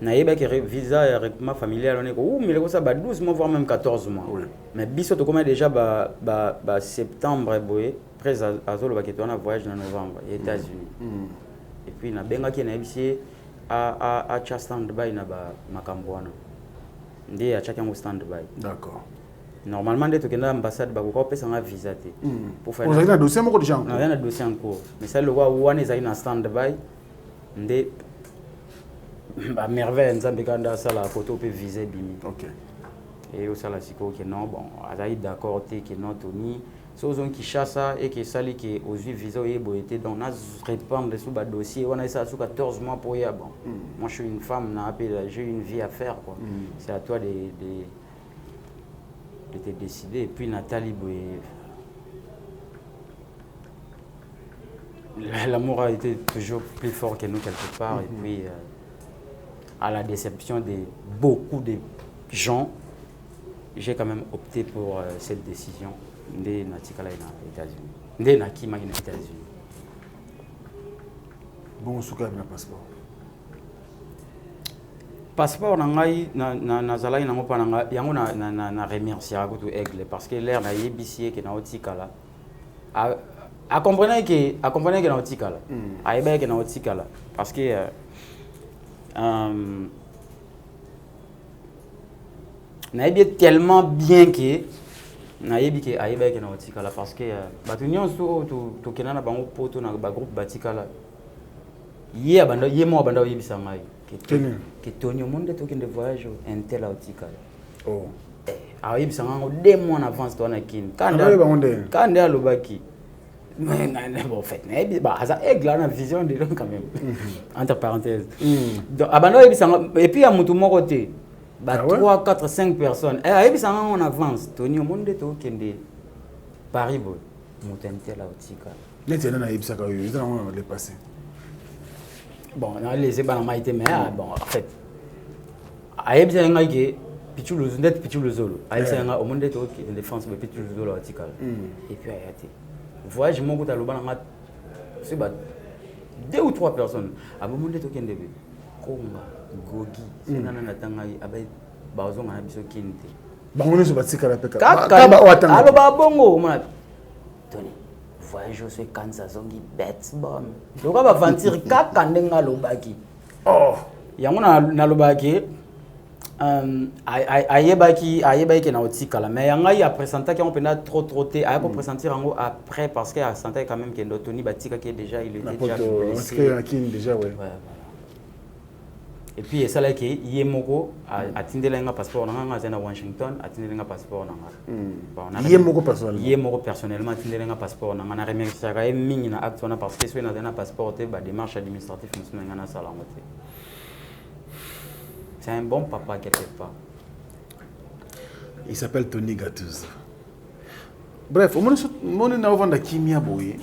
A: na yeba que visa ya regroupement familial on est ko mais le ça ba 12 mois voire même 14 mois mais biso to comment déjà ba septembre boye près azolo ba ketona voyage en novembre aux États-Unis et puis na benga ki na yebisi a cha stand by na ba makambo wana ndi a cha kango stand by.
D: D'accord.
A: Normalement, dès que l'ambassade va vous passer un visa
D: pour faire un dossier en cours.
A: Non, il y a un dossier en cours. Mais ça, le roi Ouane est en stand-by. Ndé à merveille, nous avons quand ça la photo peut viser bimi.
D: OK.
A: Et au sala siko que non bon, azaï d'accord que non Tony, ceux qui chassent ça et qui sali qui aux visa et boité donc on a répondre sur le dossier, on a ça sous 14 mois pour y bon. Moi je suis une femme, j'ai une vie à faire quoi. C'est à toi de te décider. Et puis Nathalie, l'amour a été toujours plus fort que nous quelque part. Et puis, à la déception de beaucoup de gens, j'ai quand même opté pour cette décision de Natikala aux États-Unis. De Nakima aux États-Unis.
D: Bon, souka na passeport.
A: Passeport nangai na zalai nango pa nanga yango na remercier à tout aigle parce que l'air na yebisier que na otikala a comprendre que na otikala a eba que na otikala parce que na yebi tellement bien que na yebi que a eba que na otikala parce que batunyo so to kenana bango poto na ba groupe batikala ye mo abanda yebisa ngai que Tony au monde est de voyage intel autika.
D: Oh.
A: Ah oui, ça en 2 mois en avance toi na kin. Quand à l'obaki. Mais bon fait, bah ça aigle la vision de quand même. Entre parenthèses. Donc abando et puis à mutu moko te. Bah 3 4 5 personnes. Et puis ça en avance. Tony au monde est de Paris boy. Mutu intel autika.
D: N'est-ce na yebisa ka yo, ils ont le passé.
A: Bon, on a laissé par la maïté, mais bon, en fait, aïe bien un gars qui pichu le net pichu le zolo, aïe bien un au monde de défense mais pichu le zolo article. Et puis aïe été. Voyage mon côté à l'obana c'est bas 2 ou 3 personnes. À mon monde de token de Konga, Gogi, c'est nana natanga abai bazo ngana biso kinte.
D: Bangono so batika la peka.
A: Kaba watanga. Alo ba bongo man. Tony. Voyage c'est quand ça zongi bête bon. Donc on va aventure kaka ndenga lobaki. Oh, yango na lobaki ayebaki na otikala mais yanga ya présenter qui on peut trop trotté a ko présenter yango après parce que a sentait quand même que Tony batika qui déjà il était déjà
D: parce que qui déjà ouais.
A: Et puis ça là que yemoko atindelenga passeport nanga na Washington atindelenga passeport nanga yemoko personnellement atindelenga passeport nanga na remercier ka mingi na acte wana parce que soit na passeport te ba démarche administrative musulmana na sala ngote. C'est un bon papa quelque part.
D: Il s'appelle Tony Gattuso. Bref, on na vendre kimia boye.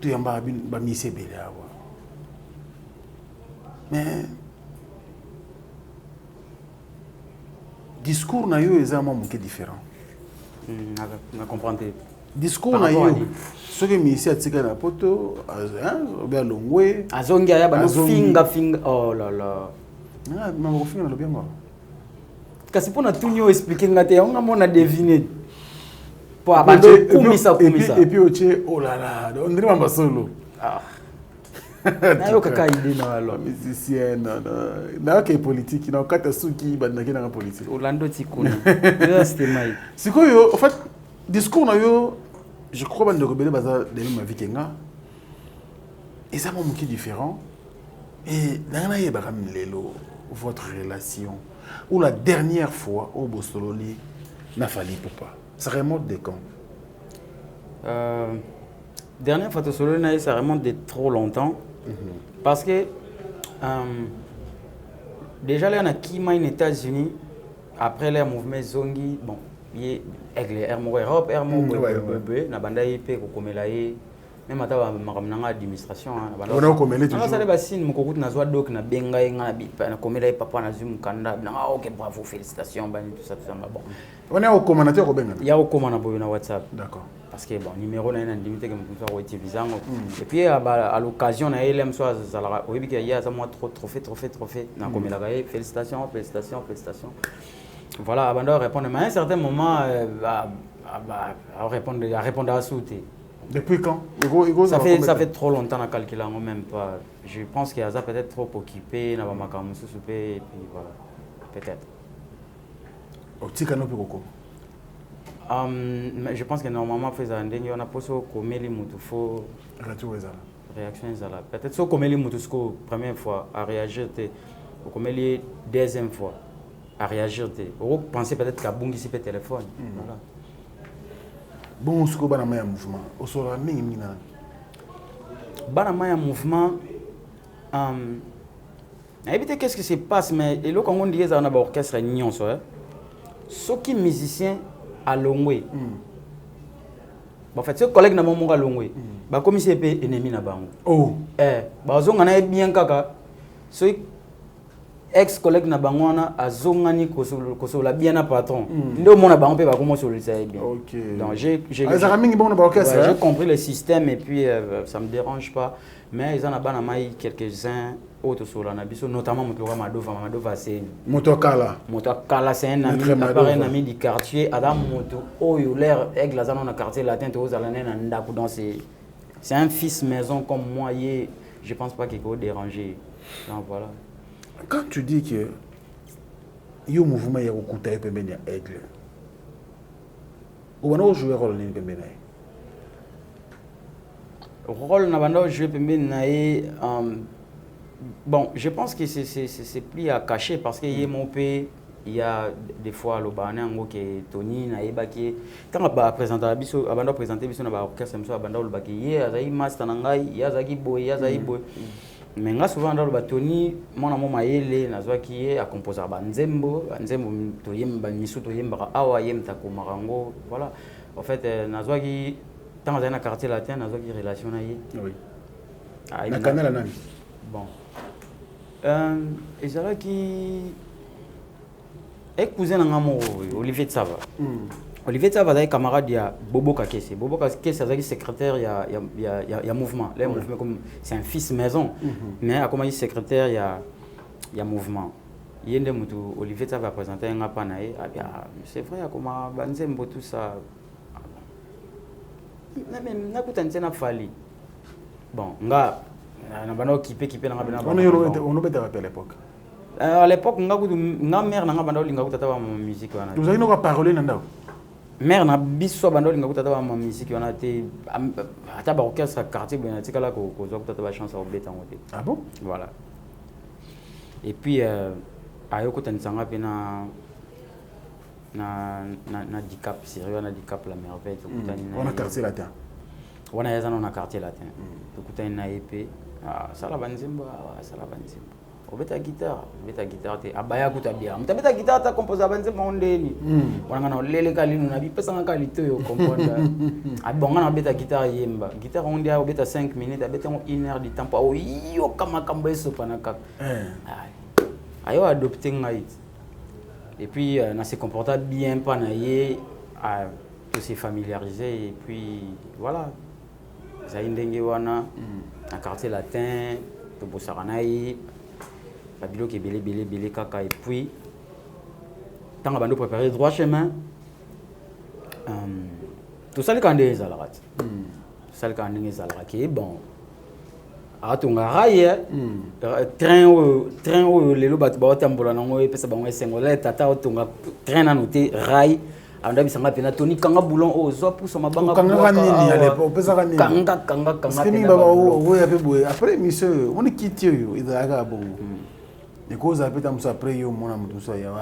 D: Tu yamba ba mise bele awa. Mais discours na yo ezama moke différent.
A: Na comprendre.
D: Discours na yo ce que misi atika na poto hein bien longwe
A: azongi ya ba finga oh là là.
D: Ah ma finga lo bien moi.
A: Kasi pona tunyo expliquer ngate on a mona deviner. Po abando kumisa.
D: Et puis oh là là, on dirait mamba solo.
A: Ah. Nayo kaka idée na alors
D: musicien na que politique na kata suki bandaki na politique
A: Orlando Tikuna c'était mai
D: sikoyo en fait discours na yo je crois bande rebelle baza de ma vie kenga et ça mon qui différent et na yeba kam lelo votre relation ou la dernière fois au Bosololi n'a fallu papa ça remonte de quand
A: dernière fois au Bosololi ça remonte de trop longtemps. Parce que déjà là on a quitté les États-Unis après les mouvements zongi bon il aigle air mo Europe air mo na banda ipe ko komela ye même ata makamnanga administration na banda
D: on a komelé toujours
A: ça les basine mo kokuta na zwa doc na benga nga na komela papa na zum kanda na OK bravo félicitations bani tout ça bon
D: on est au commandant ko benga
A: ya au commandant boyo na WhatsApp
D: d'accord
A: parce que bon numéro na limité que me faire wait visa et puis à l'occasion na ele mso azala oui que ya ça moi trop trophée na comme la gagne félicitations voilà avant de répondre mais à un certain moment à répondre à sauter.
D: Depuis quand?
A: Ça fait trop longtemps à calculer même pas. Je pense qu'il y a ça peut-être trop occupé na ba makamu soupé et puis voilà peut-être. Je pense que normalement on a posé comme les moutouffo réaction peut-être so comme les moutousko première fois à réagir comme les deuxième fois à réagir vous pensez peut-être qu'à bungi si peut téléphone voilà
D: bon ce que bana maya mouvement au sera mingi na
A: bana maya mouvement éviter qu'est-ce qui se passe mais et le Congo dit ça on a orchestre nyonso ceux qui musiciens à Longwe. En fait, ce collègue n'a pas mon Longwe. Bah comme c'est pas ennemi na bango.
D: Oh.
A: Bah on a bien kaka. Ce ex-collègue na bango na azongani koso la bien na patron. Ndo mon na bango pe ba comment sur le ça bien.
D: OK.
A: Donc j'ai compris le système et puis ça me dérange pas mais ils en a bana mai quelques-uns autres sur la nabiso notamment Madova c'est
D: Motokala
A: c'est un ami du quartier Adam Moto oyo l'air aigle za na quartier latin to za la na ndaku donc c'est un fils maison comme moi je pense pas qu'il faut déranger donc voilà
D: quand tu dis que yo mouvement ya kokuta pembeni ya aigle ou on jouer rôle ni pembeni
A: rôle na banda jouer pembeni na bon, je pense que c'est plus à cacher parce qu'il y a des fois le banango qui Tony na ebaki quand on va présenter biso abanda présenter biso na ba orchestre biso abanda le baki ye azai master nangai ya zaki boy mais nga souvent dans le batoni mon amour maele nazwa ki ye a composer ba nzembo to yemba misu to yemba awa yemta ko marango voilà en fait nazwa ki dans un quartier latin nazwa ki relation na ye
D: oui na canal nani
A: bon et ça qui est cousin ngamo Olivier Tsava. Olivier Tsava est camarade ya Bobo Kakese. Bobo Kakese est secrétaire ya mouvement. Les mouvements comme c'est un fils maison mais à comment il secrétaire ya mouvement. Yende mutu Olivier Tsava présenter un apanae c'est vrai comment banzembo tout ça. Mais na kutanze na fali. Bon, nga on
D: à l'époque.
A: À l'époque, nga mère n'a pas de musique.
D: Vous avez pas parlé nanda.
A: Mère n'a biso bando linga kutata ba musique on a été ata ba orchestre quartier bien tikala ko kutata ba chance au beta ngote.
D: Ah bon?
A: Voilà. Et puis ayo kutanzanga pena na dicap sérieux na dicap la merveille kutani.
D: On a quartier latin.
A: On a yaza na quartier latin. Kutani na EP. Sala banzimba. Obeta guitare te abaya kutabia. Mtabeta guitare ta composer banzimba ondeni. Wana na lele kalinu na bipesa nga kalito yo comprendre. Abonga na beta guitare yemba. Guitare ondia obeta 5 minutes, abeta 1 heure de temps. Oh yo kama kamba eso panaka. Ayo adopter ngai. Et puis na se comporta bien panaye tout se familiariser et puis voilà. Ça indenge wana na quartier latin to bosaranaï babilo qui belé kaka et puis tant que bando préparer droit chemin tout ça le quand des alarat ça le quand des alarat qui est bon a tunga raye train le lo bat ba tambola nango e pesa bango sengola tata tunga train na noté rail anda bisanga pena Tony kanga boulon o zo pouso mabanga
D: kanga nini ale pesa ka nini
A: kanga
D: skini baba o ya pe boye après monsieur on quitte yo idaga bon les causes après musa après yo mona mutu so ya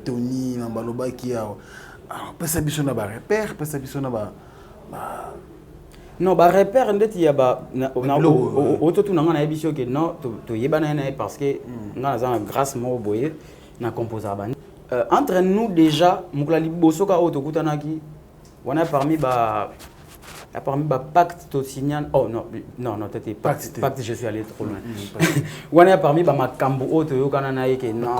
D: Tony na baloba ki ya pesa biso na ba repère pesa biso na ba
A: non ba repère ndeti ya ba auto tout na biso ke non to yebana na parce que nga za grâce mo boye na composer ba entre nous déjà muklali bosoka auto kutanaki on a parmi ba pacte to signal non t'étais pacte je suis allé trop loin on a parmi ba makambo auto yo kana na yeke non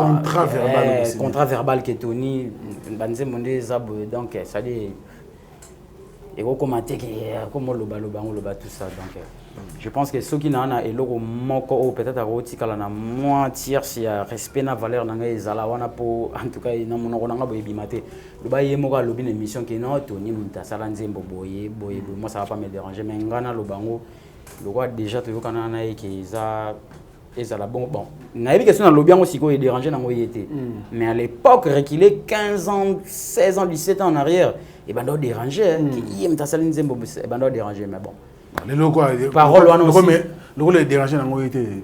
A: contrat verbal que Tony banze monde zabo donc ça dit et commenter comme loba tout ça donc je pense que ceux qui n'ont et logo moko peut-être à roti kala na moitié si respect na valeur na ngai zala wana po en tout cas na monoko na ngabo ebimate loba yemo ka lobi une émission qui non to ni muta sala nzembo boye moi ça va pas me déranger mais ngana lobango logo déjà to kana na ki za ezala bon na yebi question na lobi yango siko e déranger na ngoy été mais à l'époque reculer 15 ans 16 ans 17 ans en arrière et ben doit déranger qui muta sala nzembo et ben doit déranger mais bon
D: les locaux
A: parole wana aussi
D: le rôle est dérangé dans ngoyité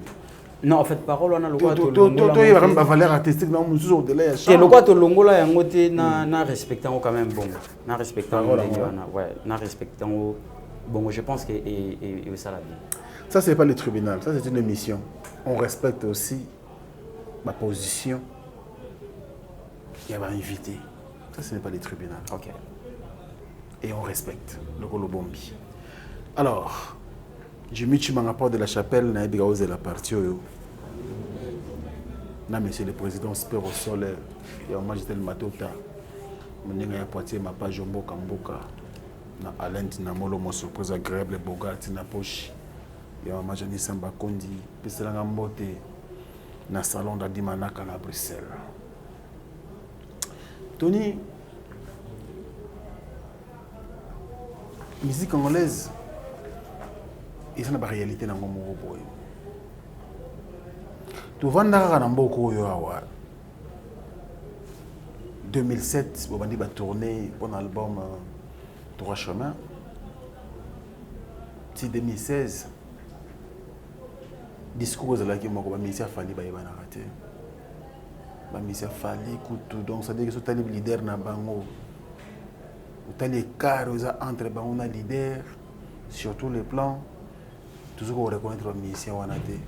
A: non en fait parole wana
D: loko to y a même valeur artistique dans mususu de là ya
A: et loko to longola yango te na respectant quand même bon na respectant wana ouais na respectant bon je pense que et ça la bien
D: ça c'est pas le tribunal ça c'est une émission on respecte aussi ma position il y a un invité ça ce n'est pas le tribunal
A: OK
D: et on respecte le Kolobombi. Alors, je me suis rapport de la chapelle, na de la partie. Na monsieur le président Spero Soler, et moi j'étais le matota. Mon nègre a Poitiers ma page Mboka Mboka. Na Alain Tinamolo mon surprise agréable Bogart na poche. Et moi Jani Samba Kondi, peselanga mbote na salon d'Adimanaka na Bruxelles. Tony, musique congolaise. Et ça n'a pas réalité dans mon boy. Tu vas dans Namboco 2007, on a tourné pour l'album Trois Chemins. Si 2016, discours de la qui m'a mis à Fali Baïbanarate. Mis à Fali Koutou. Donc ça veut dire que tu es leader na bango. Tu as les cartes entre bango na leader sur tous les plans. Toujours qu'on reconnaître la mission wanate.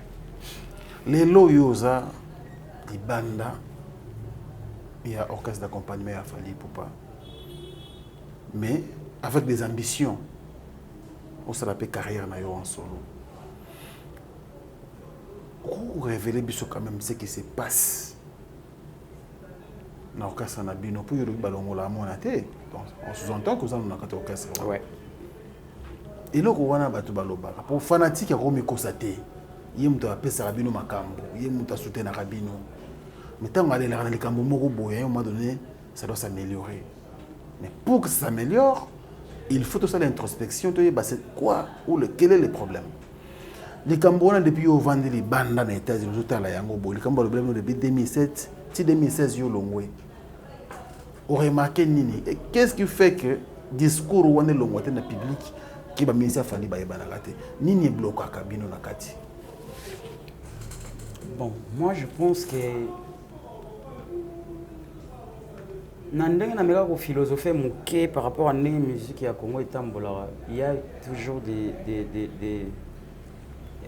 D: Les loyosa di banda il y a orchestre d'accompagnement à Fali Poupa. Mais avec des ambitions, on se rappelle carrière en solo. Pour révéler quand même ce qui se passe dans l'orchestre Nabino pour y balongola monate. On sous-entend que vous avez un orchestre.
A: Ouais.
D: Et là, on a battu baloba. Pour fanatique, il y a un constaté. Il y a un peu de rabino makambo. Il y a un peu de soutien à rabino. Mais tant qu'on a les cambos morobo, à un moment donné, ça doit s'améliorer. Mais pour que ça s'améliore, il faut aussi l'introspection. C'est quoi ou quel est le problème? Les cambos, depuis qu'ils ont vendu les bandes dans les États-Unis, les cambos depuis 2007, 2016, ils ont longé. On remarque nini. Qu'est-ce qui fait que le discours où on est longé dans le public qui va ministère Fali Baïbanarate nini bloqué à cabine na kati?
A: Bon, moi je pense que Nandeng na mega ko philosophie muké par rapport à la musique ya Congo et Tambola, il y a toujours il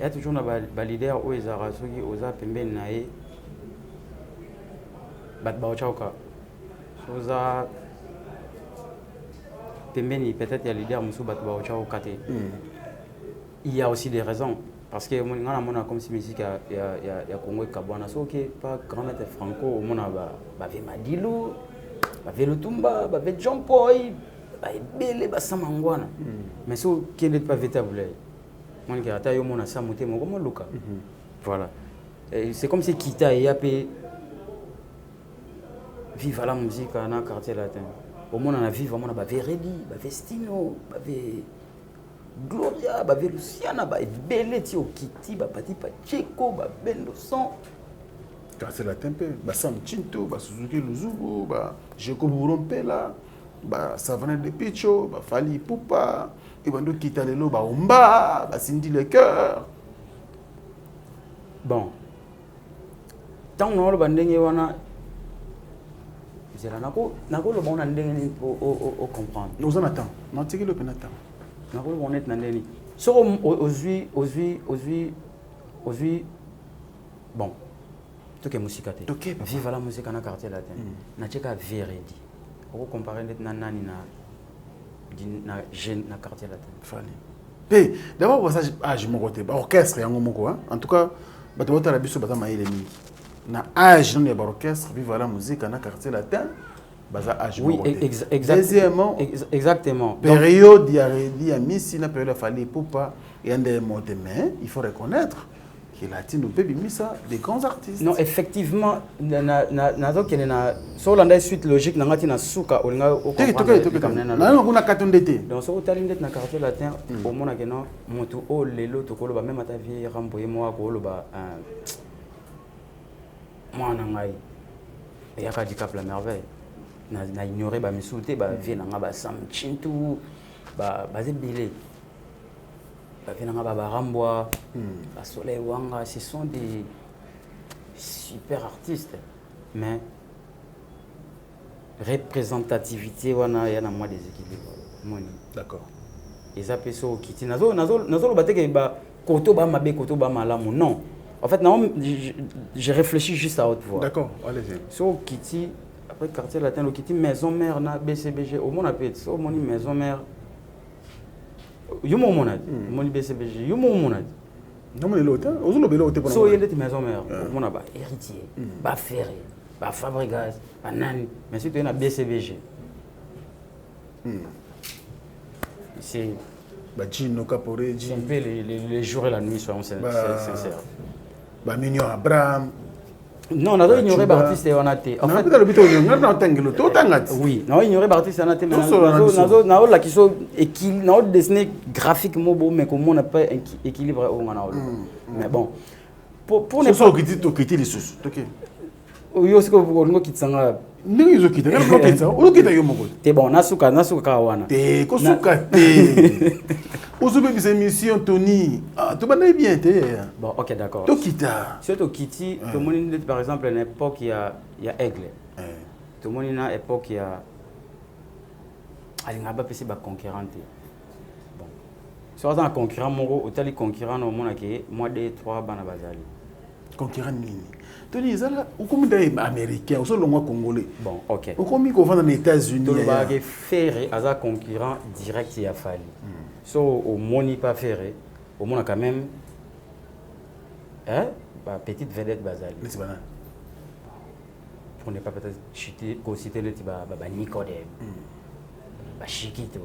A: y a toujours des leaders où ils ont rassuri aux apembe nae bat baochauka oza peut-être il y a leader musu bat baochauka te. Il y a aussi des raisons parce que mon comme si musique ya Congo et Kabwana so que pas grand maître Franco mon ba Madilou ba Velutumba ba Jean Paul ba Bele ba Samangwana mais so qui n'est pas véritable mon gars ta yo mona samuté mon comme Luka voilà c'est comme si Kita et AP vive la musique dans le quartier latin au moins on a vivre on a ba Veredi ba Vestino ba Gloria ba Luciana ba Bele ti o Kiti ba Pati Pacheco ba Bendo Son
D: quartier latin pe ba Sam Chinto ba Suzuki Luzubu ba Jeko Burompela ba Savane de Picho ba Fali Poupa et bando Kita lelo ba Omba ba Cindy le cœur.
A: Bon tant on le bandenge wana c'est là nako le bon ndenge au comprendre
D: nous en attend non tiki le penata
A: nako le bon est ndeni so aujourd'hui bon tout que musique até vive la musique na quartier latin na tcheka Veredi on comparer net nani na jeune na quartier latin
D: Fali pe d'abord ça âge mon côté orchestre yango moko en tout cas bato la biso bata maïle mingi na âge non ya orchestre vive la musique na quartier latin baza âge
A: oui,
D: deuxièmement,
A: exactement.
D: Période, il y a mis si la période a fallu pour pas, il y a des mots de main, il faut reconnaître que latino peut bien ça des grands artistes.
A: Non, effectivement, sur la suite logique, na ngati na suka olinga o
D: comprendre. Na on a carton d'été.
A: Donc sur talindet na quartier latin, au mona que non, motu o lelo to koloba même ata vie ramboye moi ko loba moi na ngai. Et aka di cap la merveille. Na ignorer ba misulté ba vie na ngaba sam chintu ba zebile. Baramboa, Soleil Wanga, ce sont des super artistes. Mais représentativité, il y a moins déséquilibre.
D: D'accord.
A: Et ça peut se quitter. Non. En fait, non, je réfléchis juste à haute voix.
D: D'accord, allez-y.
A: So Kitty, après quartier latin, le Kitty maison mère na BCBG, au monde appelle ça, au monde maison mère. Yumo monad, moni BCBG, yumo monad.
D: Non mais l'autre, aux autres l'autre pour.
A: So il est maison mère, on a héritier, ba ferré, ba Fabregas, ba nani, mais si tu es na BCBG. C'est
D: ba Gino Caporé,
A: c'est un peu les jours et la nuit soyons sincères.
D: Ba Mignon Abraham.
A: Non, on a ignoré l'artiste et on a été.
D: En fait, dans le but
A: oui, on a ignoré l'artiste et on a été. On a la qui sont équilibré, dessiné graphiquement beau, mais comment on n'a pas équilibré au moment. Mais bon, pour
D: ne pas quitter les sous. Ok.
A: Oui, aussi que vous avez quitté ça.
D: Ni ils ont quitté. Ils ont quitté ça. Ils ont quitté Yomogo.
A: T'es bon, nasuka kawana.
D: T'es kosuka t'es. Aujourd'hui, ces émissions, Tony, tu vas bien, t'es.
A: Bon, ok, d'accord.
D: Tu quittes.
A: Si tu quittes, tout le monde, par exemple, à une époque, il y a Aigle. Tout le monde, à une époque, il y a. Il y a un concurrent. Bon. Si on a un concurrent, on a un concurrent, on a moins de 3 banabazali.
D: Concurrent, Tony, comment est américain, ou le congolais.
A: Bon, ok.
D: Comment est-ce qu'on les États-Unis?
A: Tout le monde est ferré à un concurrent direct, il a fallu. So, au monde pas ferré, au monde quand même, petite vedette bazali. Pour ne pas peut-être citer le Nicodème, Chiquito,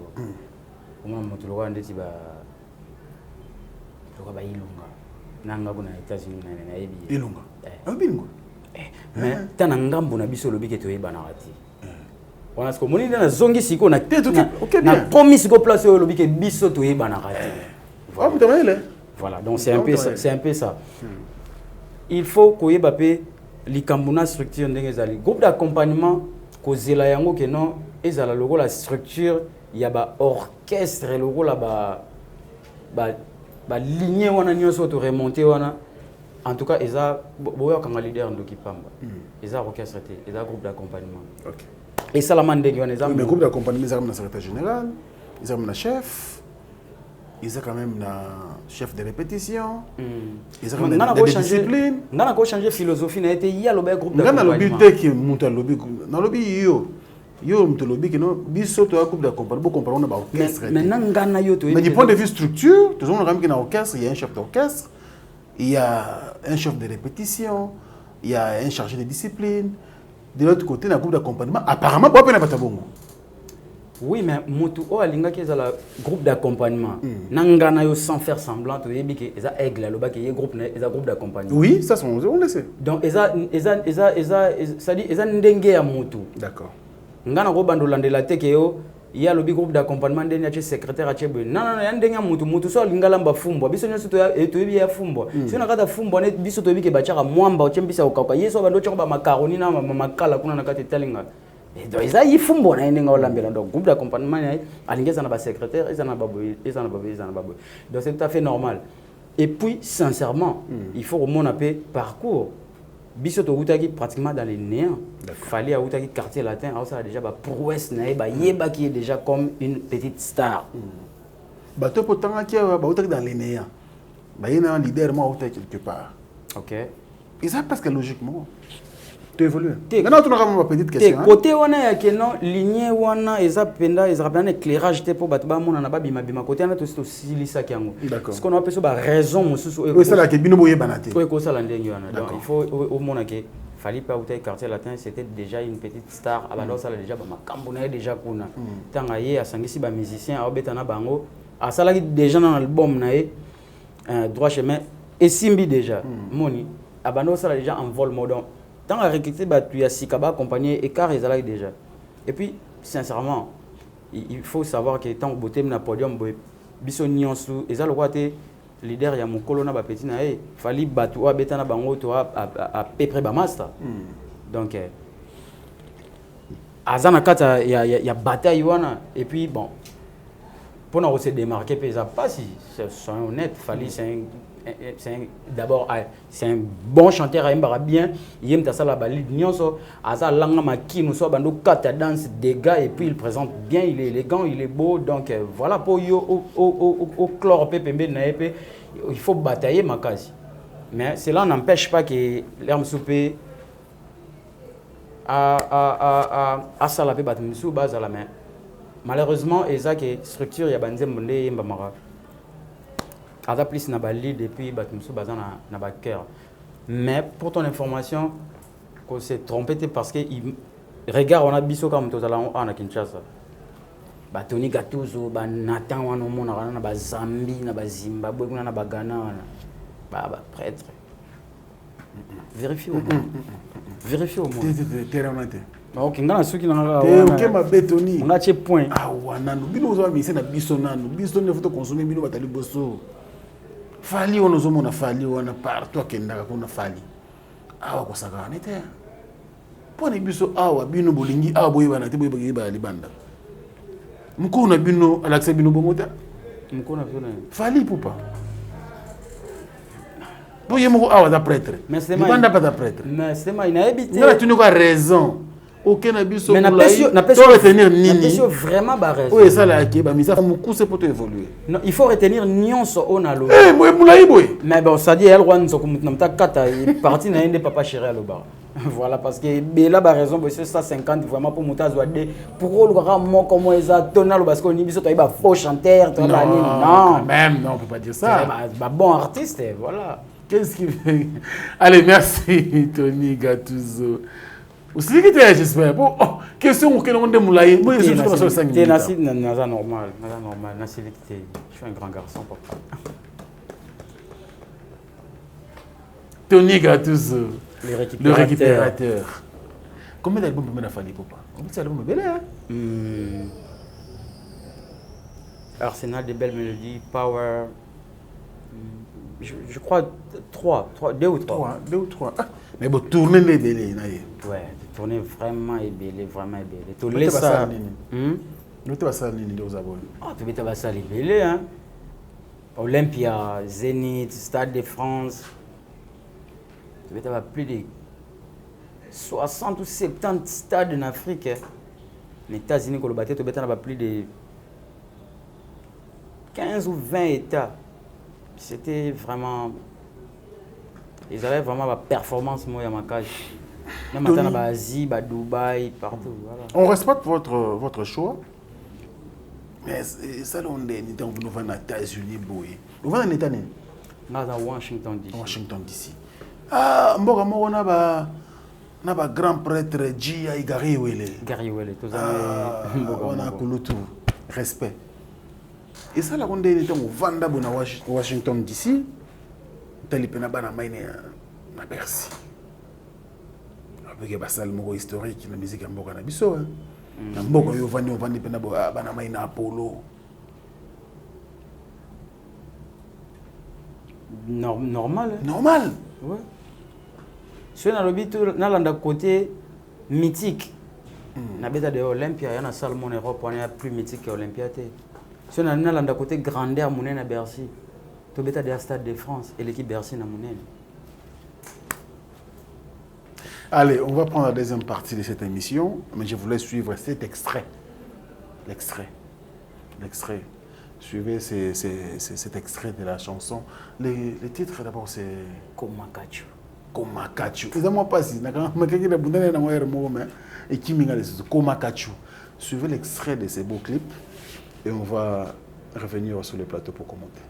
A: au monde tout le monde est Ilunga, nanga kuna États-Unis na ebi.
D: Ilunga. Bingo.
A: Mais tant ngambo na biso lobi ke to ebanarati. On a ce que mon idée na zongi siko na tête na promis siko place au lobby que biso to yebanarati. Voilà, donc c'est un peu ça. Il faut que yebapé likambuna structure ndengezali. Groupe d'accompagnement ko zela yango ke non ezala logo la structure ya ba orchestre logo la ba lignée wana nyonso to remonter wana. En tout cas, eza boya kanga leader ndoki pamba. Eza orchestre té, eza groupe d'accompagnement.
D: OK.
A: Et ça, la main de Guinéen,
D: le groupe d'accompagnement, ils ont un secrétaire général, ils ont un chef, ils ont quand même un chef de répétition, ils ont une discipline.
A: On a changé de philosophie, il y a le groupe d'accompagnement.
D: On a le lobby qui monte le lobby. Dans le lobby, il y a un lobby qui est un groupe d'accompagnement pour comprendre l'orchestre. Mais du point de vue structure, tout le monde a un orchestre, il y a un chef d'orchestre, il y a un chef de répétition, il y a un chargé de discipline. De l'autre côté, dans le groupe d'accompagnement, apparemment, pas de Batabongo.
A: Oui, mais Moutou O Alinga qui est le groupe d'accompagnement. Nangana yo sans faire semblant, tu dis que c'est Aigle, le bac est groupe d'accompagnement.
D: Oui, ça on le sait.
A: Donc, ça dit, c'est Ndenge à Moutou.
D: D'accord.
A: Ngana ko bandolande la teke yo. Il y a le groupe d'accompagnement de secrétaire à Tchébé. Non, il y a un dingue Moutou so lingalamba fumbo. Biso nyoso to ya fumbo. Si on a kata fumbo net biso to bi ke bachaka mwamba o chembisa okapa. Yeso bando choko ba macaroni na makala kuna na kata talinga. Donc ça y fumbo na ndinga olambela. Donc groupe d'accompagnement alingeza na ba secrétaire, ils en a baboy. Donc c'est tout à fait normal. Et puis sincèrement, il faut au moins appeler parcours. Biso to utaki pratiquement dans les néants. Fallait à utaki quartier latin, alors ça a déjà ba prouesse na yeba qui est déjà comme une petite star.
D: Bato potanga qui ba utaki dans les néants. Ba yena un leader moi utaki quelque part.
A: OK.
D: Et ça parce que logiquement tu évolues. Maintenant tu n'auras pas petite question.
A: Côté wana ya que non lignée wana eza penda eza bien éclairage te pour batba mona na ba bima côté na to silisa kiango. Ce qu'on appelle ça ba raison mususu.
D: Oui, ça la ke bino boye banate.
A: Ko ça la ndenge wana. Donc il faut au mona que Fali pas au quartier latin, c'était déjà une petite star. Abando ça déjà ba makambo na déjà kuna. Tanga ye asangisi ba musicien a betana bango. A sala déjà dans l'album na droit chemin et Simbi déjà. Moni abando ça déjà en vol modon. Tanga recruter ba tu ya sikaba accompagné et car ezala déjà. Et puis sincèrement, il faut savoir que tant beauté na podium boy biso nyonsu ezala quoi te leader ya mokolo na ba petit na fali batu a betana bango to a peu près ba master. Donc azana kata ya bataille wana et puis bon pour nous se démarquer pesa pas si c'est honnête fali d'abord c'est un bon chanteur il bien il aime ça la balade nyonso aza langa makino so bando kata danse des gars et puis il présente bien, il est élégant, il est beau donc voilà pour yo au chlore pepembe na épée il faut batailler makasi mais cela n'empêche pas que l'herbe soupé a sala pe batmusu baza la main malheureusement eza que structure ya banzembo nde yemba mara ada plus na ba lead et puis batmusu baza na ba cœur mais pour ton information qu'on s'est trompé parce que regarde on a biso comme tout à l'heure en Kinshasa ba Tony Gattuso ba Nathan wana mona na ba Zambie na ba Zimbabwe kuna na ba Ghana wana ba prêtre vérifie au moins vérifie au moins ok ngana soki na
D: ok ma betoni
A: on a che point
D: ah wana no bino zo ba na biso nanu biso ne faut consommer bino batali boso fali on zo mona fali wana partout akenda ko na fali awa ko saka nete pone biso awa bino bolingi awa boye bana te boye ba libanda mukuna bino alaxe bino bomota
A: mukuna bino
D: fali pupa boye moko awa da prêtre
A: mais c'est
D: libanda pas da prêtre
A: mais c'est ma ina habité
D: là tu n'as pas raison aucun abiso
A: mais
D: na retenir nini
A: il faut vraiment ba raison
D: oui ça là qui ba misa mukuse pour évoluer
A: non il faut retenir nyonso onalo
D: eh moi moulai boy
A: mais bon ça dit elle roi nzo kumutna kata parti na inde papa chéri aloba voilà parce que bela ba raison c'est 150 vraiment pour mutazo de pour le grand moko mo eza tonalo parce qu'on biso to ba faux chanteur to ba ni non
D: même non on peut pas dire ça
A: ba bon artiste voilà
D: qu'est-ce qui fait allez merci Tony Gattuso aussi que j'espère bon question auquel on demande moi je suis sur 5 minutes
A: c'est normal na sélecté je suis un grand garçon papa
D: Tony Gattuso le récupérateur. Combien d'albums peut mener Fali papa? Combien d'albums belle hein?
A: Arsenal de belles mélodies, Power. Je crois 2 ou 3.
D: 2 ou 3. Mais bon, tourner les belles.
A: Ouais, tourner vraiment et belle, vraiment belle.
D: Tu laisses ça. Nous te vas nini de Ozabol.
A: Ah, tu vas ça les belles hein. Olympia, Zénith, Stade de France. Tu vas plus de 60 ou 70 stades en Afrique. Les États-Unis, tu vas plus de 15 ou 20 États. C'était vraiment. Ils avaient vraiment la performance, moi, à ma cage. Même maintenant, en Asie, à Dubaï, partout. Voilà.
D: On respecte votre choix. Mais ça, on est nous venons aux États-Unis. Nous venons en État.
A: Nous à Washington DC.
D: Washington DC. Ah, mboka moko na ba grand prêtre Gia Gary Wele.
A: Gary Wele, tous
D: on a kulutu respect. Et ça la konde ni tango vanda bona Washington DC. Tali pena bana maine na Bercy. Avec ba salle moko historique na musique ya mboka na biso. Na mboka yo vandi pena bana maine Apollo.
A: Normal.
D: Normal.
A: Ouais. Sur le côté mythique, na beta de Olympia, il y a une salle en Europe, on est plus mythique que Olympia. Sur le côté grandeur, on est à Bercy. Tu beta de Stade de France et l'équipe Bercy na monnaie.
D: Allez, on va prendre la deuxième partie de cette émission, mais je voulais suivre cet extrait. L'extrait. Suivez cet extrait de la chanson. Le titre d'abord c'est
A: Komakachu.
D: Komakachu. Et moi pas si Komakachu. Suivez l'extrait de ces beaux clips et on va revenir sur le plateau pour commenter.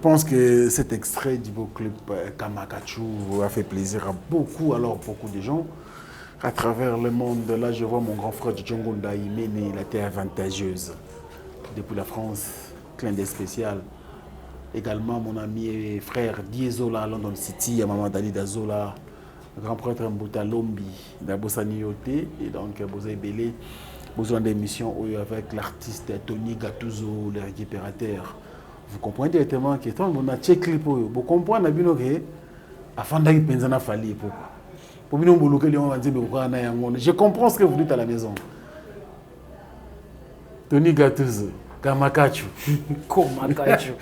D: pense que cet extrait du beau clip Kamakachu a fait plaisir à beaucoup de gens à travers le monde. Là, je vois mon grand frère Djongo Ndaïmene, la terre avantageuse depuis la France, clin d'œil spécial. Également mon ami et frère Diezola à London City, à Maman Dali Dazola, grand prêtre Mbouta Lombi, d'Abosani Yote, et donc Bosé Belé, besoin d'émission avec l'artiste Tony Gattuso, le récupérateur. Vous comprenez directement que quand on a check clip, vous comprenez que afin d'aller penser fali pour nous je comprends ce que vous dites à la maison. Tony Gattuso. Kamakachu. Komakachu.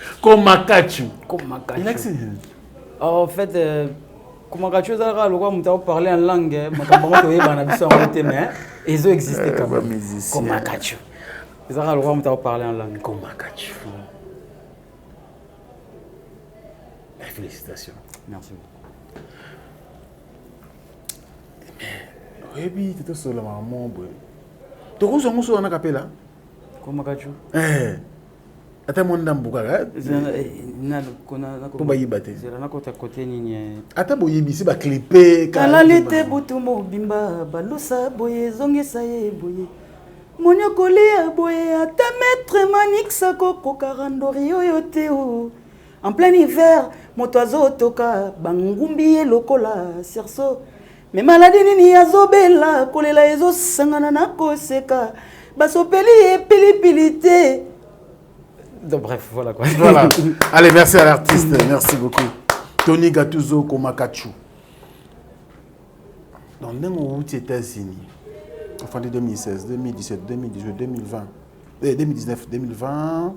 A: En fait, Komakachu, c'est parler en langue. Mais ils ont existé quand même. Komakachu. C'est parler en langue.
D: Komakachu. Félicitations.
A: Merci
D: beaucoup. Et puis, tu es seul à maman. Tu as reçu un capella?
A: Komakachu.
D: Ata monda mbuka pour yibate
A: na kota côté nini
D: ata boyebisi ba clipper
A: kalalite butumo bimba balusa boye zongesa ye boye monyokolia boye ata maître manixa koko karandori yote o en plein hiver moto azotoka bangumbi ye lokola cerceau mais maladie nini azobela kolela ezosangana na koseka basopeli epilipilité. Donc bref, voilà quoi.
D: Voilà. Allez, merci à l'artiste. Merci beaucoup. Tony Gattuso Komakachu. Dans les États-Unis, enfin de 2016, 2017, 2018, 2020, 2019, 2020,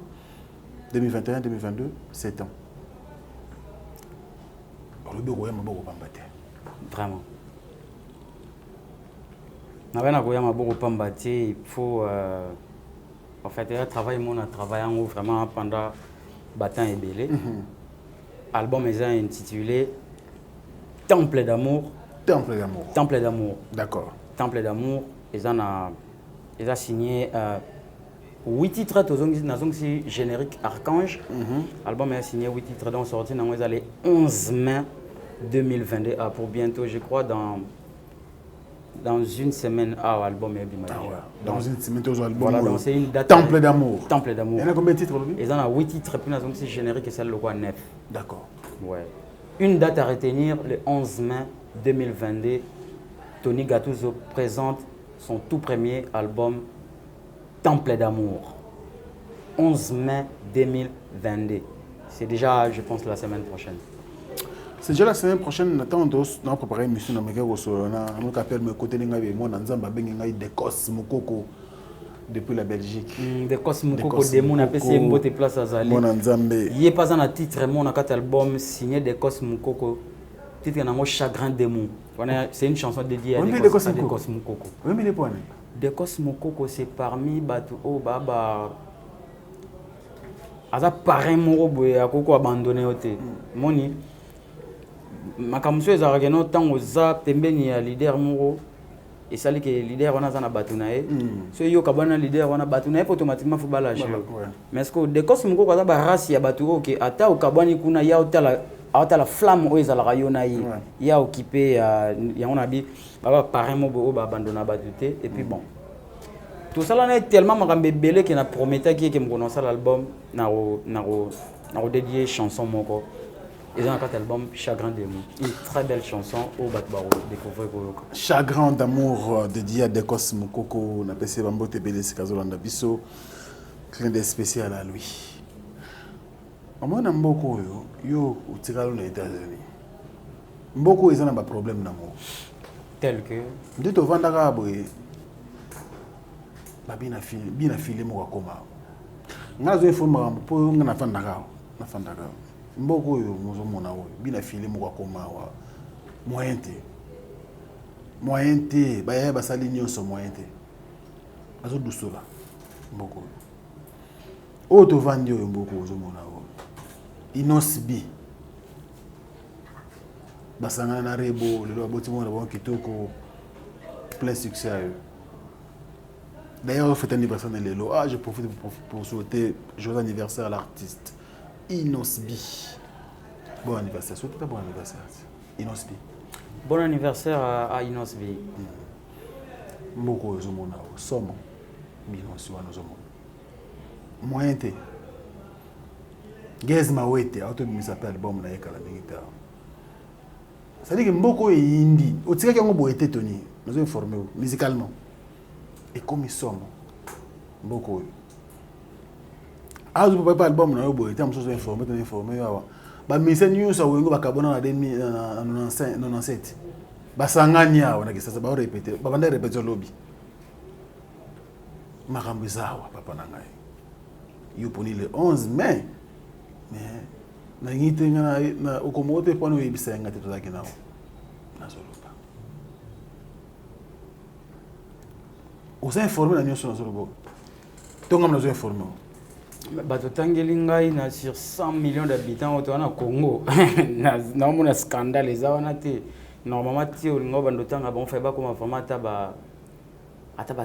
D: 2021, 2022, 7 ans.
A: Vraiment. Il faut en fait travailler vraiment pendant Batan et Belé. Album est intitulé Temple d'amour.
D: Temple d'amour.
A: Temple d'amour.
D: D'accord.
A: Temple d'amour. Ils ont signé 8 titres dans générique Archange. L'album est signé 8 titres donc sorti dans le 11 mai 2022 pour bientôt je crois dans une semaine, l'album est bien.
D: Dans une semaine, l'album.
A: Voilà, donc c'est une date.
D: Temple d'amour.
A: Temple d'amour.
D: Il y en a combien de titres aujourd'hui?
A: Ils en ont 8 titres, puis donc c'est générique et celle le 9.
D: D'accord.
A: Ouais. Une date à retenir, le 11 mai 2022, Tony Gattuso présente son tout premier album Temple d'amour. 11 mai 2022. C'est déjà, je pense, la semaine prochaine.
D: C'est déjà la semaine prochaine, nous avons préparé une mission dans nous appelle me côté de Cos Mukoko depuis la Belgique.
A: De Cos Mukoko, de mon appel c'est Mbote Place Azali. Il n'y a pas un titre, mon album signé de Cos Mukoko. Titre est Chagrin Démon. C'est une chanson dédiée à de Cos Mukoko. De Cos Mukoko, c'est parmi Batou Baba. Aza parrain moko boye akoko abandonné ote. Moni makamso ezalaka no ntango oza pembeni ya leader moko esali ke leader wana aza na bato na ye so yoka bana leader wana bato na ye automatiquement fo balage mais ce que de cause moko aza barasi ya bato oyo ke ata okabwani kuna ya otala flamme oyo ezalaka yo na ye ya occupé yango na bi baba parrain moko oyo babandona bato te et puis bon tout ça là est tellement makambe belé que na prometaki ke mkono sa l'album na dédié chanson moko. Ils ont un album Chagrin d'amour, une très belle chanson au Batbaro découvrir Koyoka.
D: Chagrin d'amour dédié à Dekos Mukoko, on appelle ça Bambo Tebele Sikazolanda Bisso, clin d'œil spécial à lui. En moi, Mboko yo utikalo les États-Unis. Mboko ils ont un problème d'amour.
A: Tel que.
D: De te vendre à boye. Babina filé moi koma. Ngazo info marambo po ngana fandaka. Mboko yo mozomona oyo bina filé moko akoma wa moyen te baya basali nyonso moyen te azo dusola mboko oyo to vandi oyo mboko ozomona oyo inosbi basangana na rebo lelo aboti mona bon kitoko plein succès à eux. D'ailleurs, fête anniversaire de Lelo. Je profite pour souhaiter joyeux anniversaire à l'artiste Inosbi. Bon anniversaire, surtout bon anniversaire. Inosbi.
A: Bon anniversaire à Inosbi.
D: Mboko ozomona somo binosbi wana ozomona. Moyen te. Gaz Mawete, autobimisa pe album na yekala mingi. C'est-à-dire que Mboko est indi. Au tika qui a un été toni, nous sommes informés musicalement. Et comme ils sont, Mboko. Ah, je ne peux pas album na obo, été, nous sommes informés. Bah, mais c'est news au Wengo bakabona na 97. Bah, sangania, on a que ça va répéter. Bah, on a répété lobby. Makambizawa, papa nangai. You poni le 11 mai. Mais na ngite na ukomote pano yebisa ngate tozaki nawo nazoloba oza informé na nyonso nazoloba tonga nazo informé
A: bato tangeli ngai na sur 100 millions d'habitants au na Congo na mona scandale eza wana te normalement ti olingo bando tanga bon fait ba comme vraiment ata ba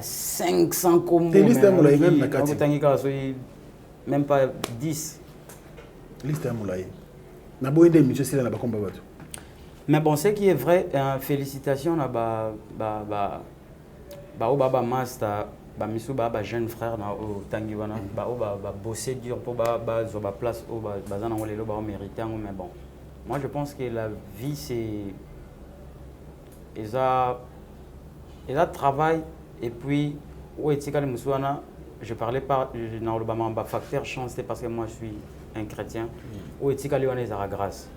A: 500 kombo mais tangi ka so même pas 10.
D: Liste à Moulaye. Na boyende monsieur Sila na bakomba bato.
A: Mais bon, ce qui est vrai, félicitations à Baba Master, Misu Baba jeune frère na au Tangiwana, bosser dur pour sur la place au bazan on les loba méritant mais bon. Moi je pense que la vie c'est ils travail et puis où est-il quand Moussouana, je parlais pas dans le bas facteur chance c'est parce que moi je suis un chrétien, où est-il qu'à la grâce.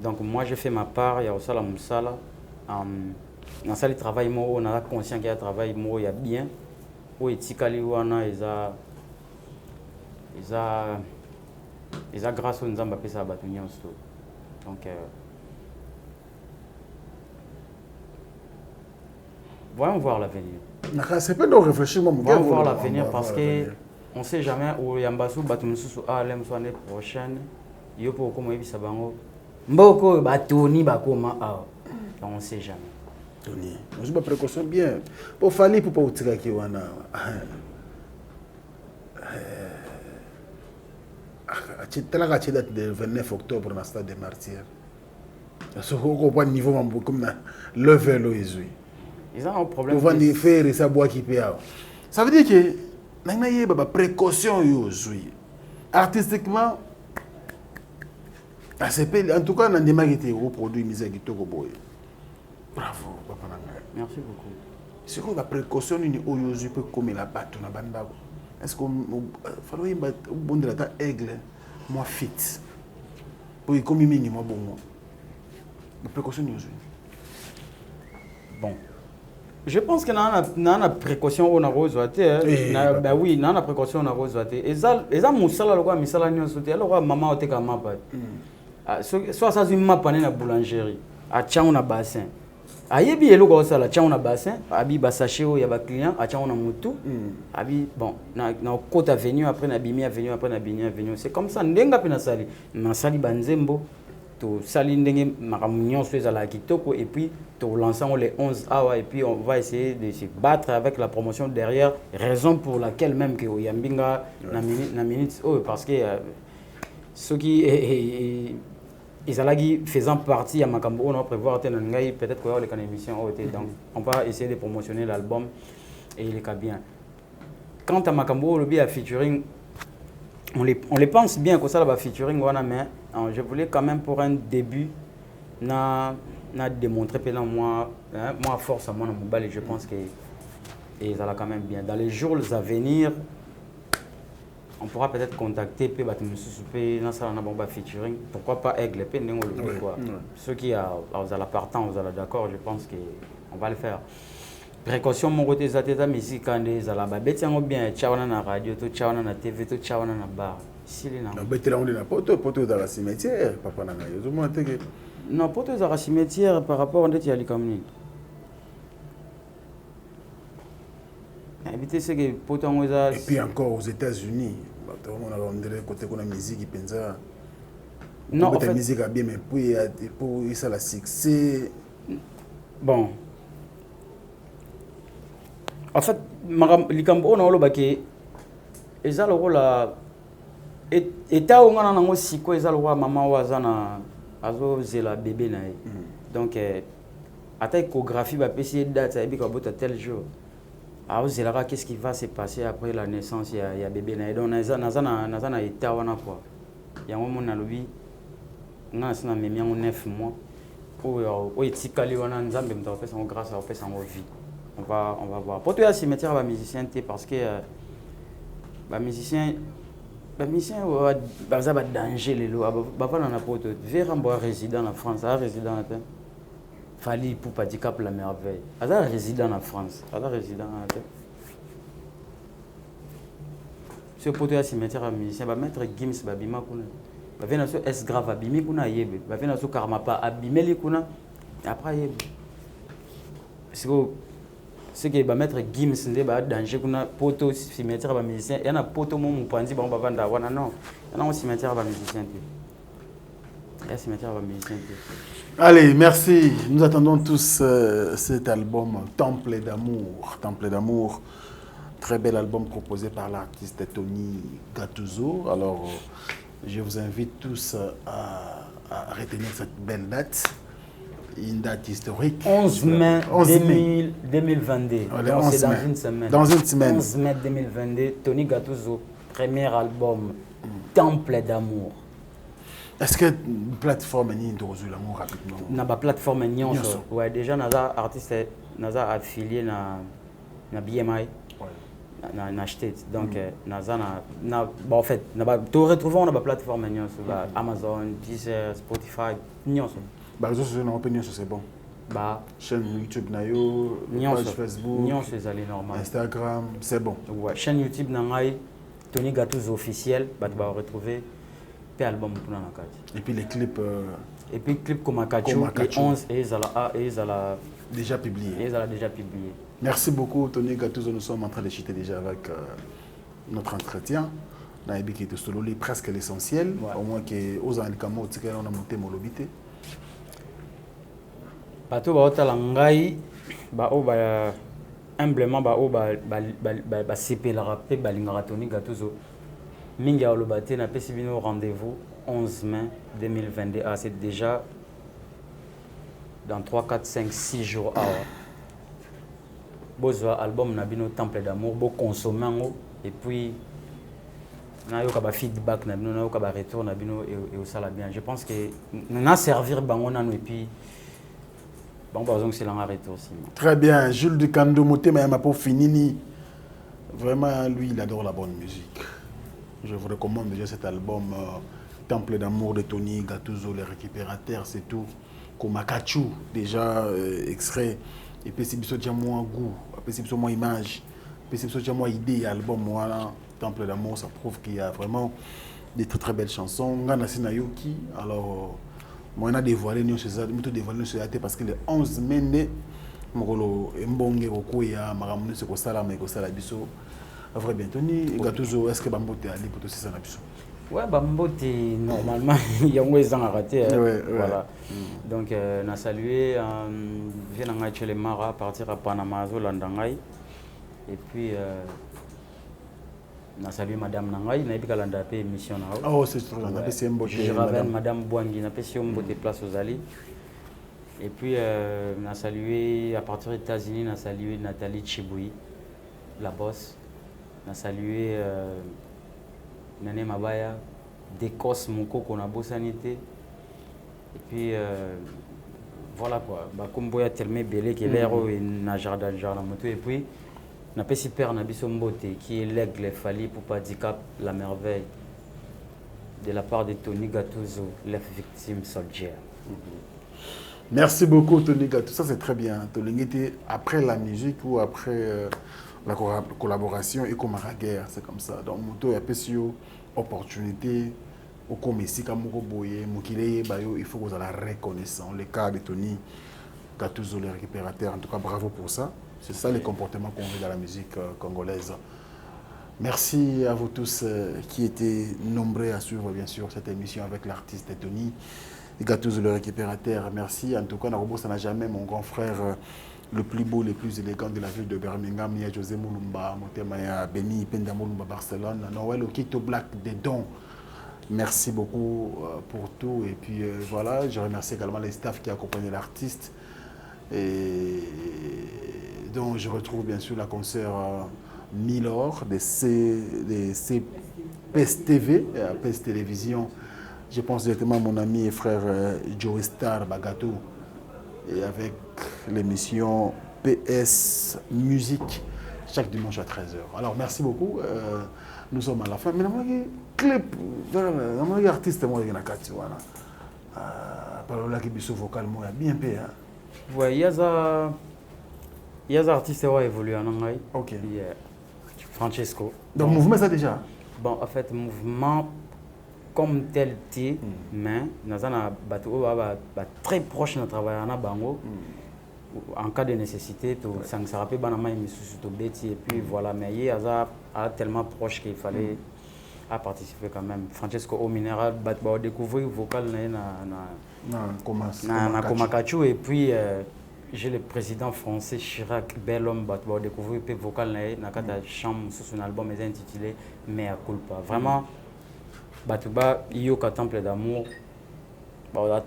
A: Donc moi j'ai fait ma part, il y a aussi la moussala. Dans ça le travail, on a conscient qu'il y a un travail, il y a bien. Où est-il qu'à ils a grâce aux gens qui ça battu donc voyons voir l'avenir.
D: C'est pas de réfléchir,
A: voyons voir l'avenir parce que on sait jamais où Yambasu Batumusu à l'année prochaine. Yo pour comme yebisa bango. Mboko batoni bakoma a. On sait jamais.
D: Toni. Je me précaution bien. Pour fali pour pas utika ki wana. Tela ka date de 29 octobre na stade des Martyrs. Ça ko pas niveau mambo comme na level ezui.
A: Ils ont un problème.
D: Pour vendre faire et ça bois qui peut. Ça veut dire que nanga yeba ba précaution yo zui artistiquement en tout cas na ndema qui au produit musique kitoko boy bravo papa nanga
A: merci beaucoup
D: c'est quoi la précaution ni oyo zui peut comme la bateau na banda est-ce que fallo yeba bon de la ta aigle moi fit pour comme mingi moi bon la précaution ni zui
A: bon. Je pense que dans la précaution on a reçoité bah oui dans la précaution on a reçoité et ça musala le quoi misala ni sauté alors maman ote ka mapa soit ça une mapa na boulangerie a tchao na bassin ayebi elo ko sala tchao na bassin abi ba sachet o ya ba client a tchao na motu abi bon na côte avenue après na bimi avenue après na bini avenue c'est comme ça ndenga pe na sali banzembo to sali ndenge makamunyon so ezala kitoko et puis to lançons les 11 hours et puis on va essayer de se battre avec la promotion derrière raison pour laquelle même que Yambinga na minute parce que ceux qui ils faisant partie à Makambo on va prévoir peut-être qu'on va les émissions donc on va essayer de promotionner l'album et il est bien. Quant à Makambo le bien featuring on les pense bien que ça va featuring mais je voulais quand même pour un début na démontrer pendant moi force à moi mobile et je pense que et ça va quand même bien dans les jours à venir on pourra peut-être contacter pe batumusu pe na sala na bomba featuring pourquoi pas aigle pe ndenge le quoi ceux qui à la partant vous allez d'accord je pense que on va le faire. Précaution mon côté za teta musique quand les ala ba beti yango bien tchawana na radio to tchawana na TV to tchawana na bar sili na
D: beti la on na poto dans la cimetière papa na yo zo mo teke
A: non poto dans la cimetière par rapport à ndeti ali comme habiter c'est que poto ngo za
D: et puis encore aux États-Unis on a on côté qu'on a musique penza non en fait musique a bien mais pour ça la succès
A: bon. En fait, likambo on a le baké eza le rôle état où on a un siko eza le roi maman wazana azo zela bébé na donc ata échographie va pesi date ça ebi ka bota tel jour azo zela qu'est-ce qui va se passer après la naissance ya bébé na donc na état wana quoi yango mona lobi nga sina memi yango 9 mois pour etikali wana nzambe mta pesa ngo grâce à pesa ngo vie on va voir pour toi cimetière ba musicien parce que ba musicien baza ba danger lelo bava na poto vera mbo résident en France a résident en Fali pour handicap la merveille aza résident en France aza résident en ce poto ya cimetière ba musicien ba maître Gims ba bima kuna ba vena so S grave abimi kuna yebe ba vena so karma pa abimeli kuna après yebe c'est que ba maître Gims ndé ba danger kuna poto cimetière ba musicien yana poto mo mpanzi ba vanda wana non yana cimetière ba musicien té ya cimetière ba musicien té.
D: Allez, merci. Nous attendons tous cet album Temple d'amour. Temple d'amour, très bel album proposé par l'artiste Tony Gattuso. Alors, je vous invite tous à retenir cette belle date. Une date historique.
A: 11 mai 2022. C'est dans une semaine.
D: Dans une semaine.
A: 11 mai 2022, Tony Gattuso, premier album, Temple d'amour.
D: Est-ce que la plateforme est de l'amour rapidement?
A: Na ba plateforme nyonso. Ouais, déjà naza artiste naza affilié na BMI. Na acheté. Donc naza na en fait, na ba to retrouver na ba plateforme nyonso, Amazon, Deezer, Spotify, nyonso.
D: Bah réseaux sociaux non nyonso c'est bon.
A: Bah
D: chaîne YouTube nayo, page Facebook,
A: nyonso ezali normal.
D: Instagram, c'est bon.
A: Ouais, chaîne YouTube na ngai Tony Gattuso officiel, ba retrouver album pour
D: et puis les clips
A: et puis clip comme Akachu et 11 et Zala
D: déjà publié.
A: Merci
D: beaucoup Tony Gattuso, nous sommes en train de chuter déjà avec notre entretien. On a qui était solo presque l'essentiel, au moins que aux alikamo tika on a monté molobité.
A: Bato ba otala ngai ba o ba humblement ba o ba sepela rapé balingara Tony Gattuso. Mingi a olobate na pesi bino rendez-vous 11 mai 2022. Ah, c'est déjà dans 3, 4, 5, 6 jours. Bozwa album na bino Temple d'amour, bo consommer et puis na yo ka ba feedback na bino, na yo ka ba retour na bino et ça la bien. Je pense que na servir bango nanu et puis bon bazong c'est l'en retour aussi.
D: Très bien, Jules Dukando Motema ma pour finini. Vraiment lui il adore la bonne musique. Je vous recommande déjà cet album Temple d'amour de Tony Gattuso, les récupérateurs, c'est tout. Comme Akachu, déjà extrait. Et puis c'est moins goût, et puis c'est moins image, et puis c'est moins idée. Album voilà, Temple d'amour, ça prouve qu'il y a vraiment des très très belles chansons. Ngana Sinayoki, alors moi on a dévoilé nous chez ça, parce que le 11 mai, Mokolo Mbonge Rokoya, Maramune se kosala mais kosala biso. Vrai bien, Tony Gattuso, est-ce que Bambote a dit pour tout ça?
A: Ouais, Bambote, normalement, il y a un raté. Voilà. Donc, on a salué, on a les Mara, partir à Panama, Zolandangai. Et puis, on a salué Madame Nangai, on a dit qu'elle a fait émission.
D: Oh, c'est trop bien, c'est un beau
A: je ramène Madame Bouangui, on a fait un beau place aux Ali. Et puis, on a salué, à partir des États-Unis, on a salué Nathalie Chiboui, la boss. On a salué Nane Mabaya, Dekos Moko qu'on a beau sanité. Et puis voilà quoi. Comme Boya Telme Belé qui est l'héros et Najarda Jarnamoto. Et puis on a fait super Nabiso Mbote qui est l'aigle Fali pour handicap la merveille de la part de Tony Gattuso, l'F victime soldier.
D: Merci beaucoup Tony Gattuso. Ça c'est très bien. Tony était après la musique ou après la collaboration et comme la guerre, c'est comme ça. Donc, il y a des opportunités, il faut que vous la reconnaissance. Le cas de Tony Gattuso, les récupérateurs, en tout cas, bravo pour ça. C'est ça les comportements qu'on veut dans la musique congolaise. Merci à vous tous qui étaient nombreux à suivre, bien sûr, cette émission avec l'artiste Tony Gattuso, le récupérateur. Merci. En tout cas, ça n'a jamais mon grand frère. Le plus beau, le plus élégant de la ville de Birmingham, il y a José Moulumba, Motema, Benny Penda Moulumba, Barcelone, Noël Okito Black, des dons, Merci beaucoup pour tout. Et puis voilà, je remercie également les staffs qui accompagnaient l'artiste. Et donc je retrouve bien sûr la concert Milor des PES TV, PES Télévision. Je pense directement à mon ami et frère Joe Star Bagato et avec l'émission PS Musique chaque dimanche à 13h. Alors merci beaucoup. Nous sommes à la fin. Mais clip, artiste moi il y a quatre voilà. Par là qui biso vocal moi bien payé.
A: Ouais, il y a des artistes qui ont évolué en anglais.
D: OK.
A: Francesco.
D: Donc mouvement ça déjà.
A: Bon, en fait mouvement comme tel mais nous avons très proche de travail en bango. En cas de nécessité, ça ne sera pas banama et puis voilà, mais il y a tellement proche qu'il fallait participer quand même. Francesco au minéral, on découvrir vocal na Komakachu et puis j'ai le président français Chirac Bellhomme on découvrir le vocal na la chambre sur son album intitulé Mea Culpa. Vraiment, Batouba Yoka Temple d'amour. On a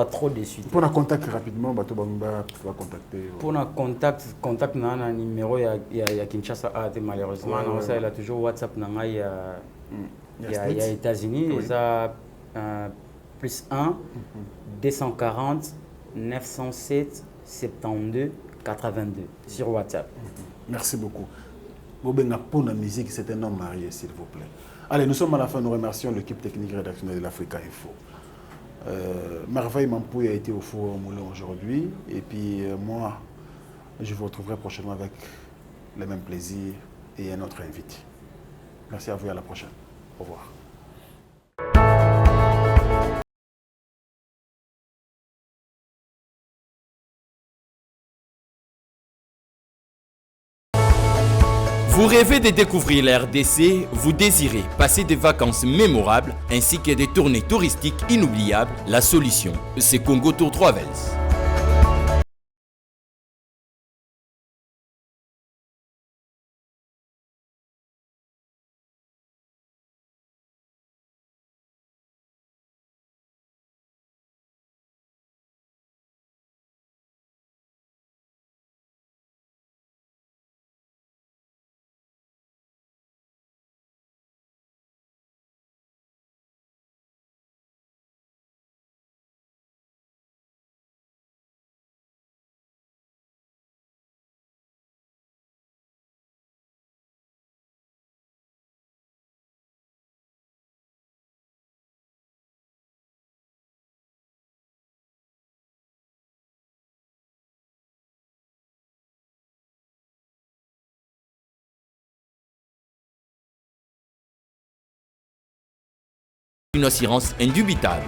A: trop déçu.
D: Pour un contact rapidement, Batouba va contacter.
A: Pour un contact na un numéro il y a Kinshasa malheureusement il a toujours WhatsApp il y a États-Unis oui. Ça plus 1 240 907 72 82 sur WhatsApp.
D: Merci beaucoup. Bobenga pour la musique, c'est un homme marié, s'il vous plaît. Allez, nous sommes à la fin, nous remercions l'équipe technique rédactionnelle de l'Africa Info. Merveille Mampouy a été au four au moulin aujourd'hui. Et puis moi, je vous retrouverai prochainement avec le même plaisir et un autre invité. Merci à vous et à la prochaine. Au revoir.
G: Vous rêvez de découvrir la RDC, vous désirez passer des vacances mémorables ainsi que des tournées touristiques inoubliables, la solution, c'est Congo Tour Travels. Une assurance indubitable.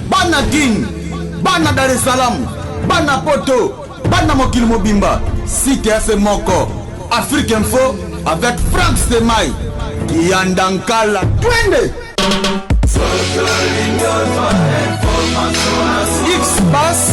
F: Bana Guine, Bana Dar es Salaam, Bana Poto, Bana Mokil Mobimba, CTF Moko, Afrique Info avec Franck Stemai, Yandankala, Twende. X-Bass,